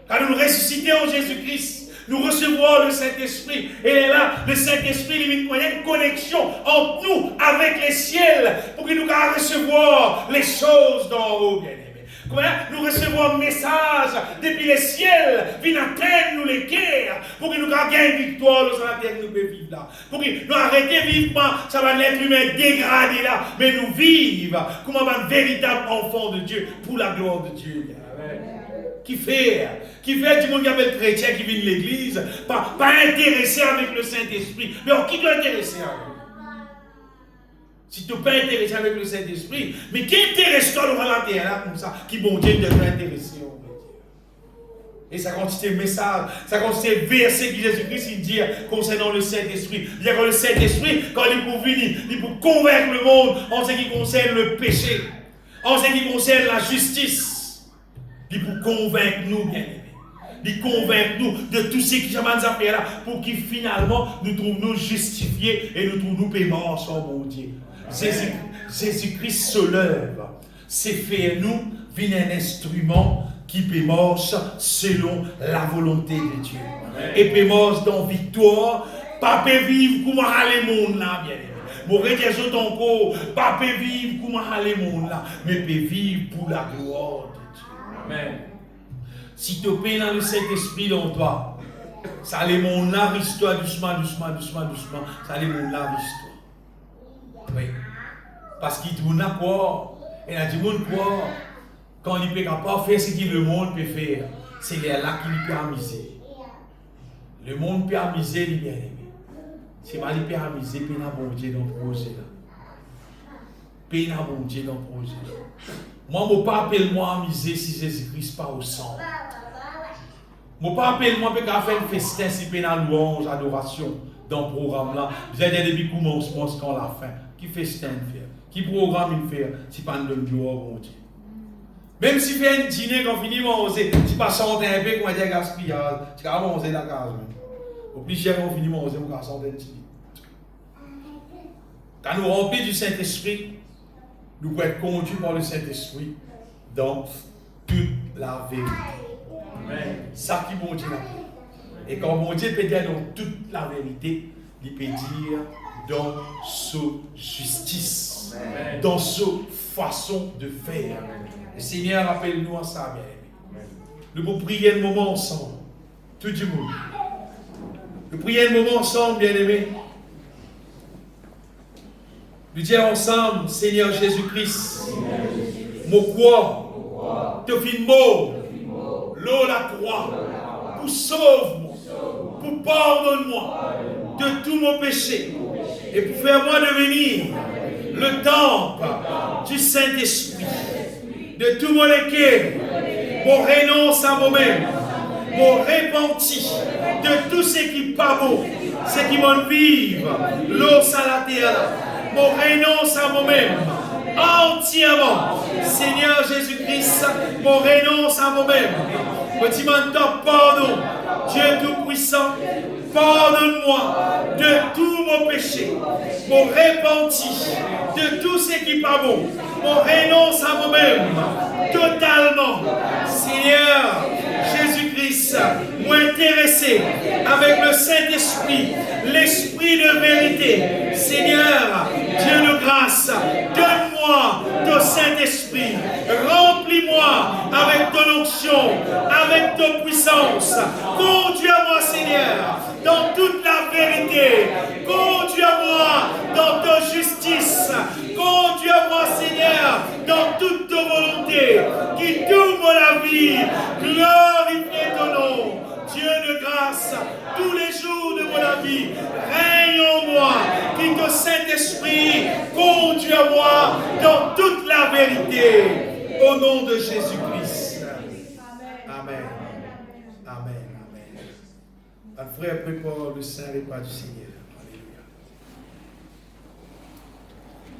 Quand nous ressuscitons en Jésus-Christ, nous recevons le Saint-Esprit. Et là, le Saint-Esprit, il y a une connexion entre nous avec les ciels pour que nous puissions recevoir les choses d'en haut, bien-aimés. Comment nous recevons un message depuis les ciels, puis atteindre nous les guerres, pour que nous gagnions victoire sur la terre que nous pouvons vivre là. Pour que nous arrêtions de vivre, ça va l'être humain dégradé là, mais nous vivons comme un véritable enfant de Dieu pour la gloire de Dieu. Amen. Qui fait du monde qui appelle chrétien qui vient de l'église, pas intéressé avec le Saint-Esprit, mais qui doit intéresser avec lui? Si tu n'es pas intéressé avec le Saint-Esprit, mais qui intéresse-toi le la terre là comme ça, qui bon Dieu devrait intéresser, on va dire. Et ça continue message, ça continue verset que Jésus-Christ dit concernant le Saint-Esprit. Il dit que le Saint-Esprit, quand il peut venir, il peut convaincre le monde en ce qui concerne le péché, en ce qui concerne la justice. Il peut convaincre nous, bien-aimés. Il convainc nous de tout ce qui est affaires là, pour qu'il finalement nous trouve nous justifiés et nous trouve nous paiement ensemble, mon Dieu. Jésus-Christ se lève. C'est fait nous, vient un instrument qui pémorce selon la volonté de Dieu. Amen. Et pémorce dans victoire, pas peut vivre comme les monde là, bien aimé. Mon rédiation ton corps, pas peut vivre comme les monde là, mais peut vivre pour la gloire de Dieu. Amen. Si tu es dans le Saint-Esprit dans toi, ça les monde là, reste-toi doucement. Ça les monde là, reste-toi. Oui. Parce qu'il dit, on a quoi? Et il a dit, on quoi? Quand il ne peut pas faire ce que le monde peut faire, c'est là qu'il peut amuser. Le monde peut amuser, il bien aimé. C'est pas il peut amuser, il peut bon Dieu dans le projet là. Il peut bon Dieu dans le projet là. Moi, je ne peux pas appeler moi amuser si Jésus-Christ pas au sang. Je ne peux pas appeler moi pour faire un festin si il y a louange, adoration dans le programme là. Vous avez depuis commencement jusqu'à la fin. Qui festin il fait? Qui programme il fait? Si pas de gloire, mon Dieu. Même si fait un dîner quand finit manger, si pas chanter un peu, qu'on va dire gaspillage, tu vas manger la case. Au plus cher qu'on finit manger, on va chanter un dîner. Quand nous remplis du Saint-Esprit, nous pouvons être conduits par le Saint-Esprit dans toute la vérité. Amen. Ça qui bon Dieu l'a fait. Et quand mon Dieu peut dire dans toute la vérité, il peut dire dans sa justice, amen, dans sa façon de faire. Amen. Le Seigneur appelle-nous à ça, bien aimé. Nous pouvons prier un moment ensemble. Tout le monde. Nous prions un moment ensemble, bien aimé. Nous disons ensemble, Seigneur Jésus-Christ, mon quoi, te fin mot, l'eau la croix, pour sauve-moi, pour pardonne-moi de tous mon péché et pour faire moi devenir le temple du Saint-Esprit, de tout mon équerre, mon renonce à moi-même, mon repenti de tout ce qui n'est pas beau, ce qui m'en vive, l'eau salatéala. Mon renonce à moi-même, entièrement. Seigneur Jésus-Christ, mon renonce à moi-même. Petit manteau, pardon. Dieu Tout-Puissant, pardonne-moi de tous mon péché, mon repenti, de tout ce qui n'est pas bon. Mon renonce à moi-même, totalement. Seigneur Jésus-Christ, moi intéressé avec le Saint-Esprit, l'Esprit de vérité. Seigneur, Dieu de grâce, donne-moi ton Saint-Esprit, remplis-moi avec ton onction, avec ton puissance. Conduis-moi, Seigneur, dans toute la vérité. Conduis-moi dans ta justice. Conduis-moi, Seigneur, dans toute ta volonté. Qui t'ouvre la vie. Glorifie ton nom. Dieu de grâce, tous les jours de mon vie, règne en moi, qui ton Saint-Esprit conduit à moi dans toute la vérité. Au nom de Jésus-Christ. Amen. Amen. Amen. Un frère prépare le Saint repas du Seigneur.